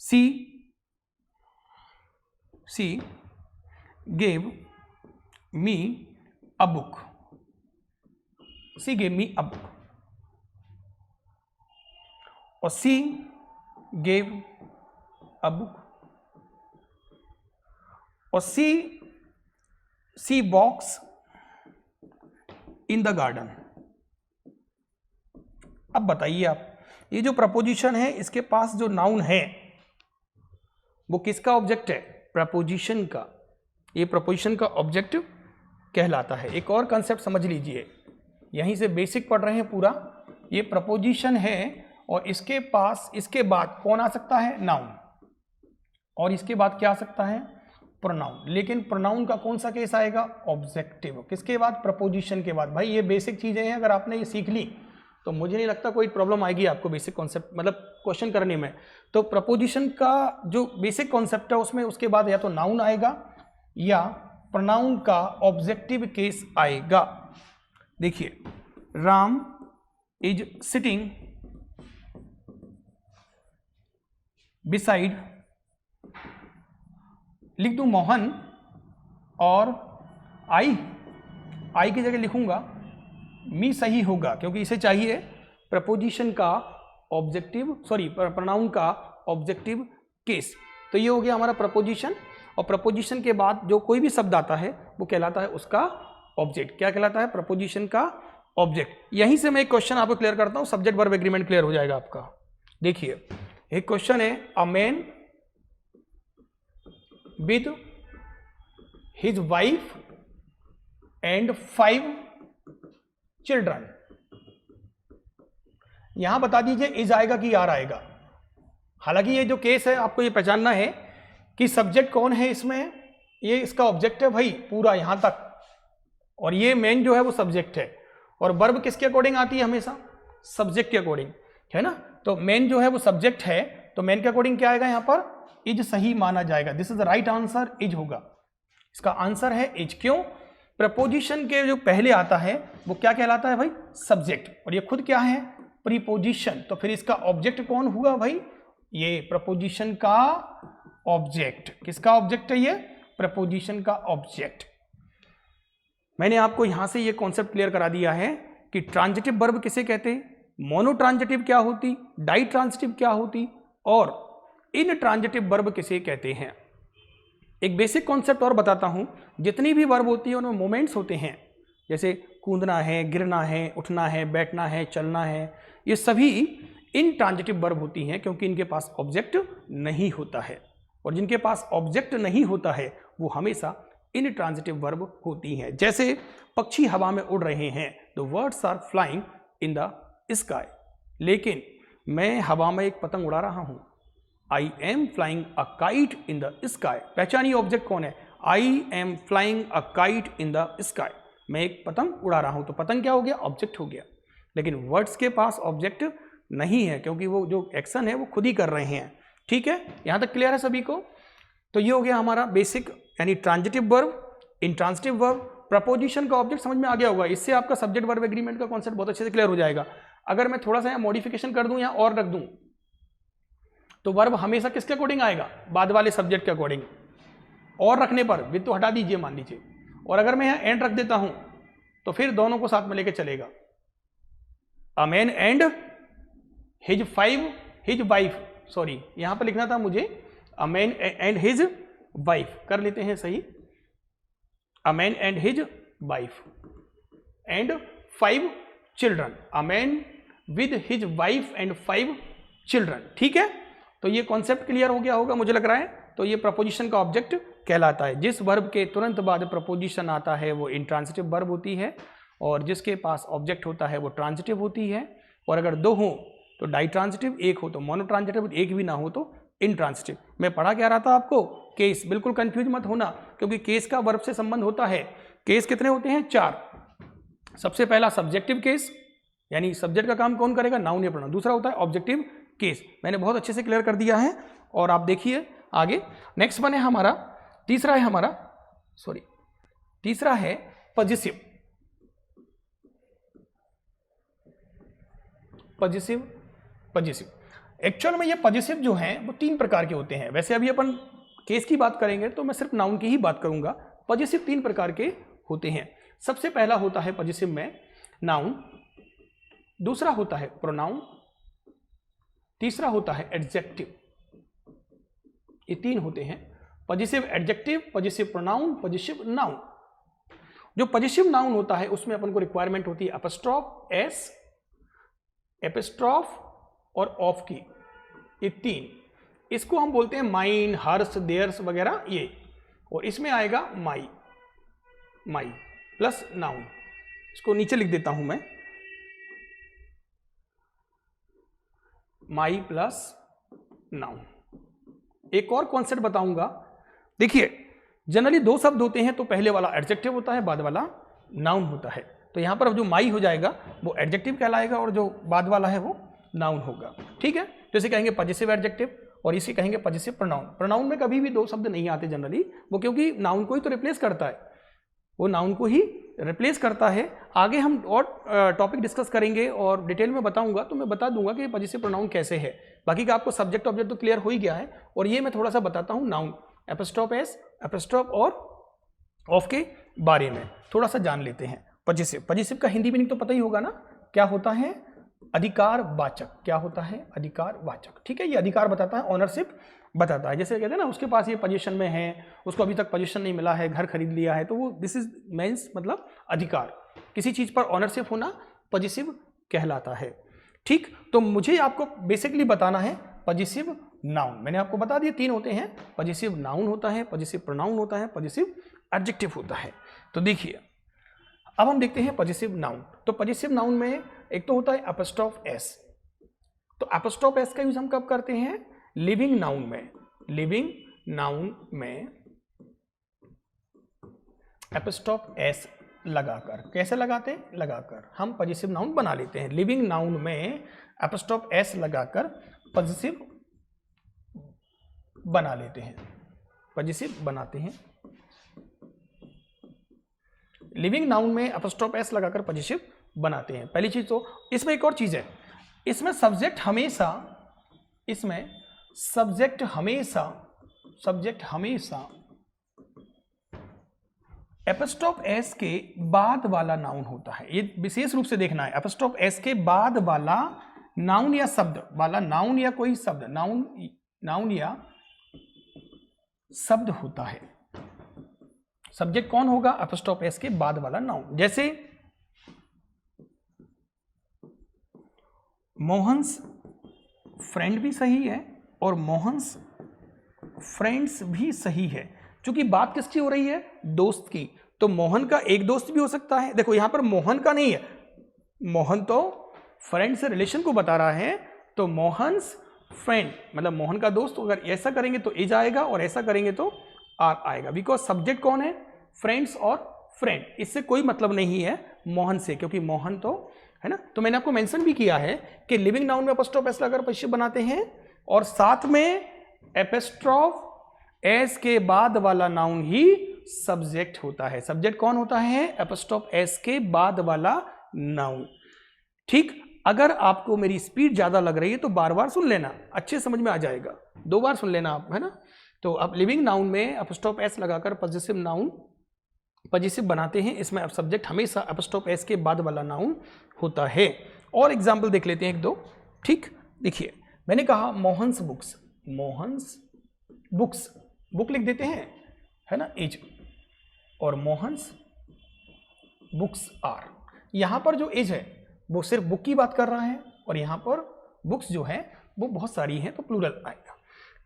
सी gave me a book, C gave me a book, और सी गेव अ बुक, और सी वॉक्स इन द गार्डन। अब बताइए आप, ये जो प्रपोजिशन है इसके पास जो नाउन है वो किसका ऑब्जेक्ट है? प्रपोजिशन का। ये प्रपोजिशन का ऑब्जेक्ट कहलाता है। एक और कंसेप्ट समझ लीजिए, यहीं से बेसिक पढ़ रहे हैं पूरा। ये प्रपोजिशन है और इसके पास इसके बाद कौन आ सकता है? नाउन, और इसके बाद क्या आ सकता है? प्रोनाउन। लेकिन प्रोनाउन का कौन सा केस आएगा? ऑब्जेक्टिव। किसके बाद? प्रपोजिशन के बाद। भाई ये बेसिक चीजें हैं, अगर आपने ये सीख ली तो मुझे नहीं लगता कोई प्रॉब्लम आएगी आपको बेसिक कॉन्सेप्ट मतलब क्वेश्चन करने में। तो प्रपोजिशन का जो बेसिक कॉन्सेप्ट है उसमें उसके बाद या तो नाउन आएगा या प्रोनाउन का ऑब्जेक्टिव केस आएगा। देखिए, राम इज सिटिंग बिसाइड, लिख दूं मोहन, और आई की जगह लिखूंगा मी, सही होगा क्योंकि इसे चाहिए प्रपोजिशन का ऑब्जेक्टिव, सॉरी प्रोनाउन का ऑब्जेक्टिव केस। तो ये हो गया हमारा प्रपोजिशन, और प्रपोजिशन के बाद जो कोई भी शब्द आता है वो कहलाता है उसका ऑब्जेक्ट। क्या कहलाता है? प्रपोजिशन का ऑब्जेक्ट। यहीं से मैं एक क्वेश्चन आपको क्लियर करता हूं, सब्जेक्ट वर्ब एग्रीमेंट क्लियर हो जाएगा आपका। देखिए एक क्वेश्चन है, a man with his wife and 5 children. यहां बता दीजिए इज आएगा कि आर आएगा। हालांकि ये जो केस है आपको ये पहचानना है कि सब्जेक्ट कौन है इसमें? ये इसका ऑब्जेक्ट है भाई पूरा यहां तक, और ये मेन जो है वो सब्जेक्ट है, और वर्ब किसके अकॉर्डिंग आती है हमेशा, सब्जेक्ट के अकॉर्डिंग, है ना। तो मेन जो है वो सब्जेक्ट है, तो मेन के अकॉर्डिंग क्या आएगा यहाँ पर, इज सही माना जाएगा। This is the right answer, is होगा, इसका आंसर है इज। क्यों, प्रपोजिशन के जो पहले आता है वो क्या कहलाता है भाई, सब्जेक्ट, और ये खुद क्या है, प्रीपोजिशन। तो फिर इसका ऑब्जेक्ट कौन हुआ भाई, ये प्रपोजिशन का ऑब्जेक्ट। किसका ऑब्जेक्ट है ये, प्रपोजिशन का ऑब्जेक्ट। मैंने आपको यहां से ये कॉन्सेप्ट क्लियर करा दिया है कि ट्रांजिटिव वर्ब किसे कहते हैं, मोनो ट्रांजिटिव क्या होती, डाई ट्रांजिटिव क्या होती, और इन ट्रांजिटिव वर्ब किसे कहते हैं। एक बेसिक कॉन्सेप्ट और बताता हूं, जितनी भी वर्ब होती है उनमें मोमेंट्स होते हैं, जैसे कूदना है, गिरना है, उठना है, बैठना है, चलना है, ये सभी इन ट्रांजिटिव वर्ब होती हैं, क्योंकि इनके पास ऑब्जेक्ट नहीं होता है, और जिनके पास ऑब्जेक्ट नहीं होता है वो हमेशा इन ट्रांजिटिव वर्ब होती हैं। जैसे पक्षी हवा में उड़ रहे हैं, the birds are flying in the sky, लेकिन मैं हवा में एक पतंग उड़ा रहा हूं, I am flying a kite in the sky. पहचानिए ऑब्जेक्ट कौन है, I am flying a kite in the sky, मैं एक पतंग उड़ा रहा हूं, तो पतंग क्या हो गया, ऑब्जेक्ट हो गया। लेकिन वर्ड्स के पास ऑब्जेक्ट नहीं है, क्योंकि वो जो एक्शन है वो खुद ही कर रहे हैं। ठीक है, यहां तक क्लियर है सभी को। तो ये हो गया हमारा बेसिक, यानी transitive verb, intransitive verb, preposition का ऑब्जेक्ट समझ में आ गया होगा। इससे आपका सब्जेक्ट वर्ब एग्रीमेंट का कॉन्सेप्ट बहुत अच्छे से क्लियर हो जाएगा। अगर मैं थोड़ा सा यहाँ मॉडिफिकेशन कर दूं या और रख दूं, तो वर्ब हमेशा किसके अकॉर्डिंग आएगा, बाद वाले सब्जेक्ट के अकॉर्डिंग, और रखने पर विद तो हटा दीजिए मान लीजिए, और अगर मैं यहाँ एंड रख देता हूं तो फिर दोनों को साथ में लेके चलेगा। A man and his wife, sorry यहां पर लिखना था मुझे a man and his wife, कर लेते हैं सही, a man and his wife and 5 children, a man with his wife and 5 children. ठीक है, तो ये कॉन्सेप्ट क्लियर हो गया होगा मुझे लग रहा है। तो ये प्रपोजिशन का ऑब्जेक्ट कहलाता है। जिस वर्ब के तुरंत बाद प्रपोजिशन आता है वो इंट्रांजिटिव वर्ब होती है, और जिसके पास ऑब्जेक्ट होता है वो ट्रांजिटिव होती है। और अगर दो हो तो डाई ट्रांजिटिव, एक हो तो मोनो ट्रांजिटिव, एक भी ना हो तो इंट्रांजिटिव। मैं पढ़ा क्या रहा था आपको, केस, बिल्कुल कंफ्यूज मत होना, क्योंकि केस का वर्ब से संबंध होता है। केस कितने होते हैं, 4। सबसे पहला सब्जेक्टिव केस, यानी सब्जेक्ट का काम कौन करेगा, नाउन या प्रोनाउन। दूसरा होता है ऑब्जेक्टिव केस, मैंने बहुत अच्छे से क्लियर कर दिया है। और आप देखिए आगे, नेक्स्ट वन है हमारा, तीसरा है हमारा, सॉरी तीसरा है पजेसिव। पजेसिव एक्चुअल में ये पजेसिव जो हैं वो 3 प्रकार के होते हैं। वैसे अभी अपन केस की बात करेंगे तो मैं सिर्फ नाउन की ही बात करूंगा। पजेसिव 3 प्रकार के होते हैं। सबसे पहला होता है पजेसिव में नाउन, दूसरा होता है प्रोनाउन, तीसरा होता है एडजेक्टिव। ये 3 होते हैं, possessive adjective, possessive pronoun, possessive noun. जो पजेसिव नाउन होता है उसमें अपन को रिक्वायरमेंट होती है अपस्ट्रॉफ, एस, एपिस्ट्रॉफ और ऑफ की, ये 3। इसको हम बोलते हैं माइन, हर्ष, देयर्स वगैरह ये, और इसमें आएगा माई, माई प्लस नाउन। इसको नीचे लिख देता हूं मैं, माई प्लस नाउन। एक और कॉन्सेप्ट बताऊंगा, देखिए जनरली 2 शब्द होते हैं, तो पहले वाला एडजेक्टिव होता है, बाद वाला नाउन होता है। तो यहां पर अब जो माई हो जाएगा वो एडजेक्टिव कहलाएगा, और जो बाद वाला है वो नाउन होगा। ठीक है, तो इसे कहेंगे पजेसिव एडजेक्टिव, और इसे कहेंगे पजेसिव प्रोनाउन। प्रोनाउन में कभी भी 2 शब्द नहीं आते जनरली, वो क्योंकि नाउन को ही तो रिप्लेस करता है, वो नाउन को ही रिप्लेस करता है। आगे हम और टॉपिक डिस्कस करेंगे और डिटेल में बताऊंगा, तो मैं बता दूंगा कि पजेसिव प्रोनाउन कैसे है। बाकी का आपको सब्जेक्ट ऑब्जेक्ट तो क्लियर हो ही गया है। और ये मैं थोड़ा सा बताता हूँ नाउन, एपिस्ट्रॉफ, एस, एपिस्ट्रॉफ और ऑफ के बारे में थोड़ा सा जान लेते हैं। पजेसिव का हिंदी मीनिंग तो पता ही होगा ना, क्या होता है, अधिकार वाचक। क्या होता है, अधिकार वाचक। ठीक है, ये अधिकार बताता है, ऑनरशिप बताता है। जैसे कहते हैं ना उसके पास ये पोजीशन में है, उसको अभी तक पोजीशन नहीं मिला है, घर खरीद लिया है, तो वो दिस इज मीन्स मतलब अधिकार, किसी चीज पर ऑनरशिप होना पजेसिव कहलाता है। ठीक, तो मुझे आपको बेसिकली बताना है पजेसिव नाउन। मैंने आपको बता दिया 3 होते हैं, पजेसिव नाउन होता है, पजेसिव प्रोनाउन होता है, पजेसिव एडजेक्टिव होता है। तो देखिए अब हम देखते हैं पजेसिव नाउन। तो पजेसिव नाउन में एक तो होता है अपस्ट्रॉफ एस। तो अपस्ट्रॉफ एस का यूज हम कब करते हैं, लिविंग नाउन में। लिविंग नाउन में एपिस्ट्रॉफ एस लगाकर, कैसे लगाते हैं, लगाकर हम पॉजिटिव नाउन बना लेते हैं। लिविंग नाउन में एपिस्ट्रॉफ एस लगाकर पॉजिटिव बना लेते हैं, पॉजिटिव बनाते हैं। लिविंग नाउन में एपिस्ट्रॉफ एस लगाकर पॉजिटिव बनाते हैं। पहली चीज तो इसमें एक और चीज है, इसमें सब्जेक्ट हमेशा, इसमें सब्जेक्ट हमेशा एपिस्ट्रॉफ एस के बाद वाला नाउन होता है। ये विशेष रूप से देखना है, एपिस्ट्रॉफ एस के बाद वाला नाउन या शब्द वाला, नाउन या कोई शब्द, नाउन या शब्द होता है। सब्जेक्ट कौन होगा, एपिस्ट्रॉफ एस के बाद वाला नाउन। जैसे मोहन्स फ्रेंड भी सही है और मोहन्स फ्रेंड्स भी सही है। क्योंकि बात किसकी हो रही है, दोस्त की, तो मोहन का एक दोस्त भी हो सकता है। देखो यहां पर मोहन का नहीं है, मोहन तो फ्रेंड से रिलेशन को बता रहा है, तो मोहन्स फ्रेंड मतलब मोहन का दोस्त। अगर ऐसा करेंगे तो इज आएगा और ऐसा करेंगे तो आर आएगा, बिकॉज सब्जेक्ट कौन है, फ्रेंड्स और फ्रेंड। इससे कोई मतलब नहीं है मोहन से, क्योंकि मोहन तो है ना। तो मैंने आपको मेंशन भी किया है कि लिविंग नाउन में एपिस्ट्रॉफ एस लगाकर पॉजिटिव बनाते हैं और साथ में एपिस्ट्रॉफ एस के बाद वाला नाउन ही सब्जेक्ट होता है। सब्जेक्ट कौन होता है, एपिस्ट्रॉफ एस के बाद वाला नाउन। ठीक, अगर आपको मेरी स्पीड ज्यादा लग रही है तो बार बार सुन लेना, अच्छे समझ में आ जाएगा, 2 बार सुन लेना आप, है ना। तो अब लिविंग नाउन में एपिस्ट्रॉफ एस लगाकर पॉजिटिव नाउन पॉजिटिव बनाते हैं। इसमें अब सब्जेक्ट हमेशा एपिस्ट्रॉफ एस के बाद वाला नाउन होता है। और एग्जाम्पल देख लेते हैं 1-2। ठीक, देखिए मैंने कहा Mohan's books, Mohan's books, book लिख देते हैं, है ना, एज, और मोहन्स बुक्स आर। यहां पर जो एज है वो सिर्फ बुक की बात कर रहा है और यहां पर बुक्स जो है वो बहुत सारी हैं, तो प्लूरल आएगा।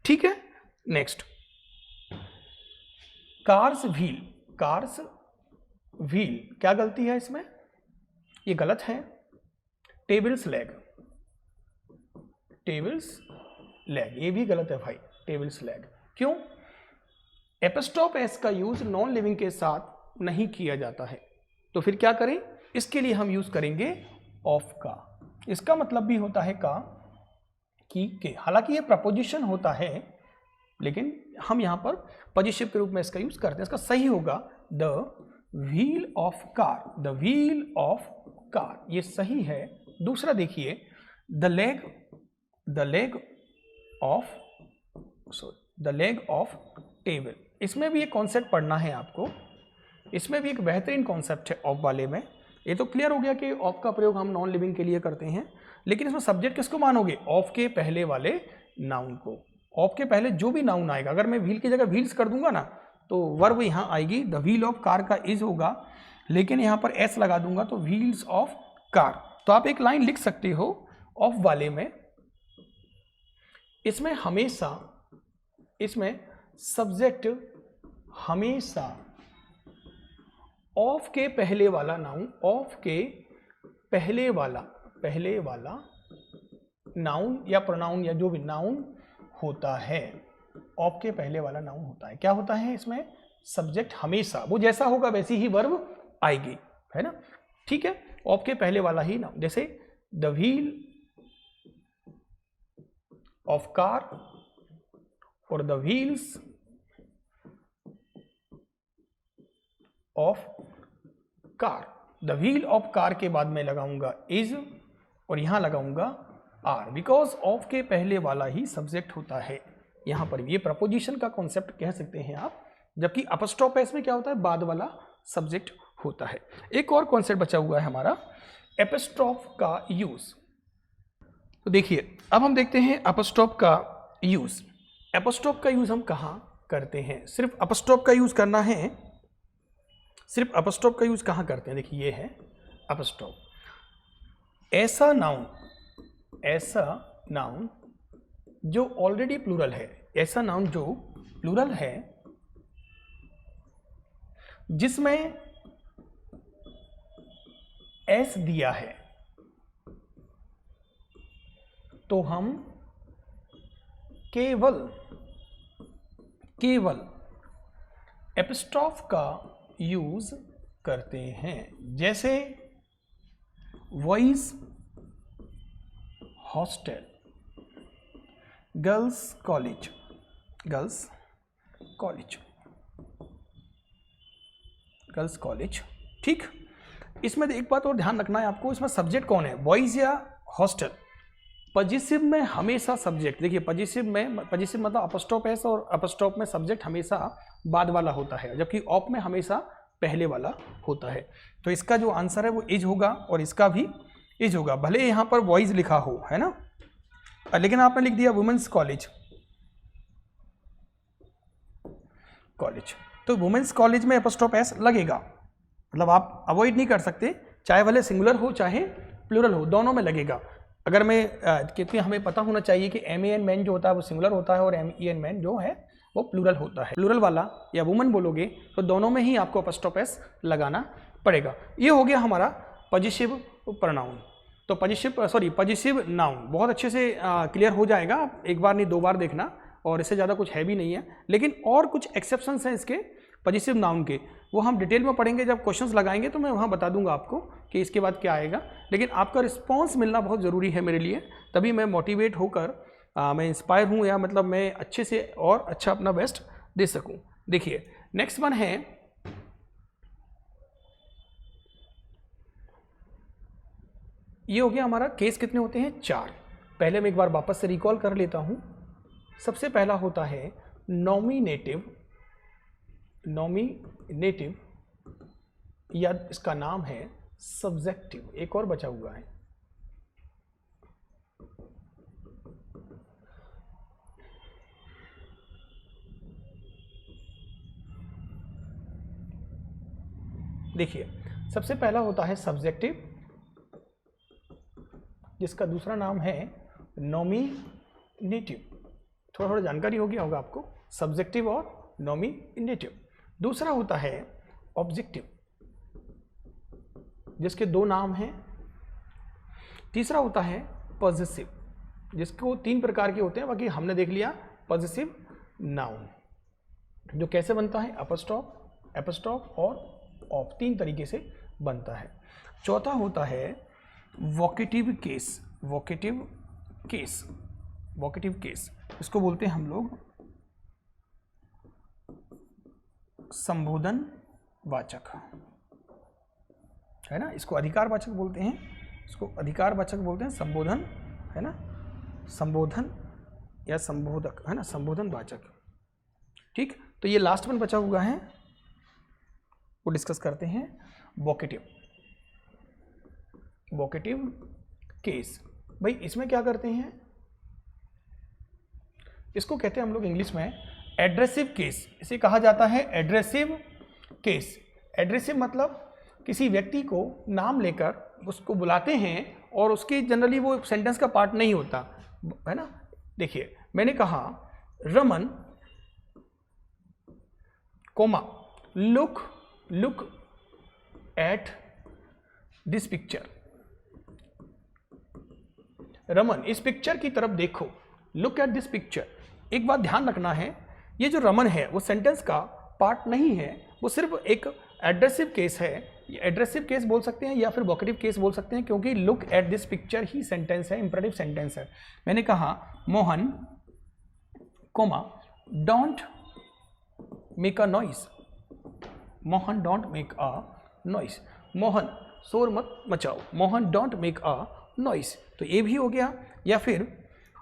ठीक है, next cars wheel, cars wheel, क्या गलती है इसमें, ये गलत है। टेबल्स लेग, टेबल्स लेग, ये भी गलत है भाई, टेबल्स लेग। क्यों, एपिस्ट्रॉफ एस का यूज नॉन लिविंग के साथ नहीं किया जाता है, तो फिर क्या करें, इसके लिए हम यूज करेंगे ऑफ का। इसका मतलब भी होता है का, की, के। हालांकि ये प्रपोजिशन होता है लेकिन हम यहां पर पॉजिटिव के रूप में इसका यूज करते हैं। इसका सही होगा the wheel of car, the wheel of car, ये सही है। दूसरा देखिए the leg, the leg of, sorry, the leg of table. इसमें भी एक कॉन्सेप्ट पढ़ना है आपको, इसमें भी एक बेहतरीन कॉन्सेप्ट है ऑफ वाले में। ये तो क्लियर हो गया कि ऑफ का प्रयोग हम नॉन लिविंग के लिए करते हैं, लेकिन इसमें सब्जेक्ट किसको मानोगे, ऑफ के पहले वाले नाउन को। ऑफ के पहले जो भी नाउन आएगा, अगर मैं व्हील की जगह व्हील्स कर दूंगा ना तो वर्ब यहां आएगी, द व्हील ऑफ कार का इज होगा, लेकिन यहां पर एस लगा दूंगा तो व्हील्स ऑफ कार। तो आप एक लाइन लिख सकते हो ऑफ वाले में, इसमें हमेशा, इसमें सब्जेक्ट हमेशा ऑफ के पहले वाला नाउन, ऑफ के पहले वाला नाउन या प्रोनाउन या जो भी नाउन होता है, ऑफ के पहले वाला नाउन होता है। क्या होता है इसमें, सब्जेक्ट हमेशा, वो जैसा होगा वैसी ही वर्ब आएगी, है ना। ठीक है, ऑफ के पहले वाला ही नाउन, जैसे द व्हील ऑफ कार और the wheels of car. The wheel of car के बाद मैं लगाऊंगा इज और यहां लगाऊंगा आर, बिकॉज ऑफ के पहले वाला ही सब्जेक्ट होता है। यहां पर ये प्रपोजिशन का कॉन्सेप्ट कह सकते हैं आप, जबकि अपस्ट्रॉफ एस में क्या होता है, बाद वाला सब्जेक्ट होता है। एक और कॉन्सेप्ट बचा हुआ है हमारा, एपिस्ट्रॉफ का यूज। तो देखिए अब हम देखते हैं अपस्ट्रॉफ का यूज। एपिस्ट्रॉफ का यूज हम कहां करते हैं, सिर्फ अपस्ट्रॉफ का यूज करना है, सिर्फ अपस्ट्रॉफ का यूज कहां करते हैं, देखिए ये है अपस्ट्रॉफ। ऐसा नाउन जो ऑलरेडी प्लूरल है, ऐसा नाउन जो प्लूरल है जिसमें एस दिया है, तो हम केवल एपिस्ट्रॉफ का यूज करते हैं, जैसे boys hostel, girls college, girls college, girls college. ठीक, इसमें एक बात और ध्यान रखना है आपको, इसमें सब्जेक्ट कौन है, बॉयज या हॉस्टल। पॉजिटिव में हमेशा सब्जेक्ट, देखिए पॉजिटिव मतलब अपस्टॉप है और अपस्टॉप में सब्जेक्ट हमेशा बाद वाला होता है, जबकि ऑप में हमेशा पहले वाला होता है। तो इसका जो आंसर है वो इज होगा और इसका भी इज होगा, भले यहाँ पर बॉयज लिखा हो, है ना, लेकिन आपने लिख दिया वुमेन्स कॉलेज, कॉलेज, तो वुमेन्स कॉलेज में अपस्टॉप एस लगेगा, मतलब आप अवॉइड नहीं कर सकते, चाहे भले सिंगुलर हो चाहे प्लूरल हो, दोनों में लगेगा। अगर मैं क्योंकि हमें पता होना चाहिए कि MEN मैन जो होता है वो सिंगुलर होता है और MEN मैन जो है वो प्लूरल होता है। प्लूरल वाला या वुमन बोलोगे तो दोनों में ही आपको अपस्टॉप एस लगाना पड़ेगा। ये हो गया हमारा पॉजिटिव प्रोनाउन। तो पॉजिटिव नाउन बहुत अच्छे से क्लियर हो जाएगा, एक बार नहीं दो बार देखना, और इससे ज़्यादा कुछ है भी नहीं है। लेकिन और कुछ एक्सेप्शंस हैं इसके पॉजिटिव नाउन के, वो हम डिटेल में पढ़ेंगे, जब क्वेश्चंस लगाएंगे तो मैं वहाँ बता दूंगा आपको कि इसके बाद क्या आएगा। लेकिन आपका रिस्पॉन्स मिलना बहुत ज़रूरी है मेरे लिए, तभी मैं मोटिवेट होकर मैं इंस्पायर हूँ, या मतलब मैं अच्छे से और अच्छा अपना बेस्ट दे सकूँ। देखिए नेक्स्ट वन है, ये हो गया हमारा केस कितने होते हैं, 4। पहले मैं एक बार वापस से रिकॉल कर लेता हूँ। सबसे पहला होता है नॉमिनेटिव, नॉमिनेटिव या इसका नाम है सब्जेक्टिव, एक और बचा हुआ है। देखिए सबसे पहला होता है सब्जेक्टिव, जिसका दूसरा नाम है नॉमिनेटिव। थोड़ा जानकारी हो गया होगा आपको, सब्जेक्टिव और नॉमिनेटिव। दूसरा होता है ऑब्जेक्टिव, जिसके 2 नाम हैं। तीसरा होता है पॉजेसिव, जिसको 3 प्रकार के होते हैं, बाकी हमने देख लिया पॉजेसिव नाउन, जो कैसे बनता है, अपस्टॉप, एपस्टॉप और ऑफ, 3 तरीके से बनता है। चौथा होता है vocative case, vocative case, vocative case, इसको बोलते हैं हम लोग संबोधन वाचक, है ना, इसको अधिकारवाचक बोलते हैं, इसको अधिकारवाचक बोलते हैं, संबोधन, है ना, संबोधन या संबोधक, है ना, संबोधन वाचक। ठीक, तो ये लास्ट वन बचा हुआ है, वो डिस्कस करते हैं, वोकेटिव, वोकेटिव केस। भाई इसमें क्या करते हैं, इसको कहते हैं हम लोग इंग्लिश में एड्रेसिव केस, इसे कहा जाता है एड्रेसिव केस। एड्रेसिव मतलब किसी व्यक्ति को नाम लेकर उसको बुलाते हैं और उसकी जनरली वो सेंटेंस का पार्ट नहीं होता, है ना। देखिए मैंने कहा Raman comma look at this picture, Raman इस पिक्चर की तरफ देखो, लुक एट दिस पिक्चर। एक बात ध्यान रखना है, ये जो रमन है वो सेंटेंस का पार्ट नहीं है, वो सिर्फ एक एड्रेसिव केस है। एड्रेसिव केस बोल सकते हैं या फिर वोकेटिव केस बोल सकते हैं, क्योंकि लुक एट दिस पिक्चर ही सेंटेंस है, इंपरेटिव सेंटेंस है। मैंने कहा Mohan comma don't make a noise, Mohan don't make a noise, Mohan शोर मत मचाओ, Mohan don't make a noise. तो ये भी हो गया। या फिर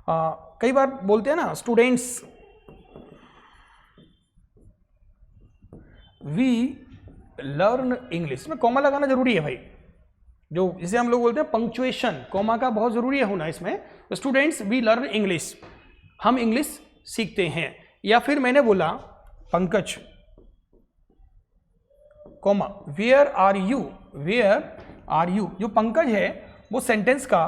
कई बार बोलते हैं ना स्टूडेंट्स, वी लर्न इंग्लिश, में कॉमा लगाना जरूरी है भाई, जो जिसे हम लोग बोलते हैं पंक्चुएशन, कॉमा का बहुत जरूरी है होना इसमें। स्टूडेंट्स वी लर्न इंग्लिश, हम इंग्लिश सीखते हैं। या फिर मैंने बोला Pankaj comma where are you, where are you, जो पंकज है वो सेंटेंस का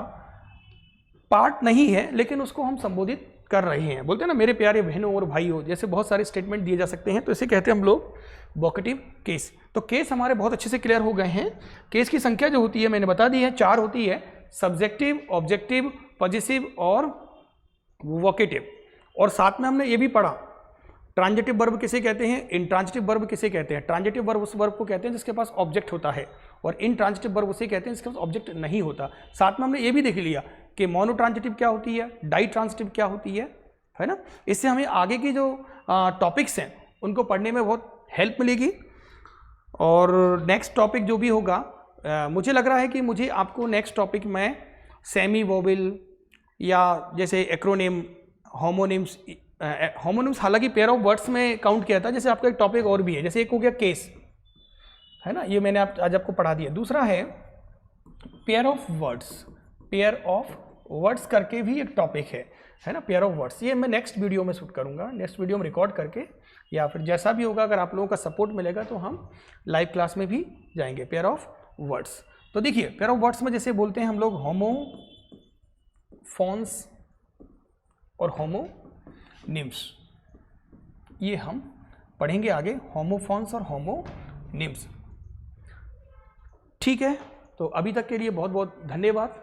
पार्ट नहीं है, लेकिन उसको हम संबोधित कर रहे हैं। बोलते हैं ना मेरे प्यारे बहनों और भाइयों, जैसे बहुत सारे स्टेटमेंट दिए जा सकते हैं, तो इसे कहते हैं हम लोग वोकेटिव केस। तो केस हमारे बहुत अच्छे से क्लियर हो गए हैं। केस की संख्या जो होती है मैंने बता दी है, 4 होती है, सब्जेक्टिव, ऑब्जेक्टिव, पॉजिटिव और वोकेटिव। और साथ में हमने ये भी पढ़ा ट्रांजिटिव वर्ब किसे कहते हैं, इंट्रांजिटिव वर्ब किसे कहते हैं। ट्रांजिटिव वर्ब उस वर्ब को कहते हैं जिसके पास ऑब्जेक्ट होता है, और इंट्रांजिटिव वर्ब उसे कहते हैं जिसके पास ऑब्जेक्ट नहीं होता। साथ में हमने ये भी देख लिया कि मोनोट्रांजिटिव क्या होती है, डाई ट्रांजिटिव क्या होती है ना। इससे हमें आगे की जो टॉपिक्स हैं उनको पढ़ने में बहुत हेल्प मिलेगी। और नेक्स्ट टॉपिक जो भी होगा, मुझे लग रहा है कि मुझे आपको नेक्स्ट टॉपिक में सेमी वोवेल या जैसे एक्रोनिम, होमोनिम्स, होमोनिम्स हालांकि पेयर ऑफ वर्ड्स में काउंट किया था। जैसे आपका एक टॉपिक और भी है, जैसे एक हो गया केस, है ना, ये मैंने आज आपको पढ़ा दिया। दूसरा है pair of words, pair of words करके भी एक टॉपिक है ना, पेयर ऑफ वर्ड्स। ये मैं नेक्स्ट वीडियो में शूट करूंगा, नेक्स्ट वीडियो में रिकॉर्ड करके, या फिर जैसा भी होगा, अगर आप लोगों का सपोर्ट मिलेगा तो हम लाइव क्लास में भी जाएंगे। पेयर ऑफ वर्ड्स, तो देखिए पेयर ऑफ वर्ड्स में जैसे बोलते हैं हम लोग होमोफोन्स और होमोनिम्स, ये हम पढ़ेंगे आगे, होमोफोन्स और होमोनिम्स। ठीक है, तो अभी तक के लिए बहुत बहुत धन्यवाद।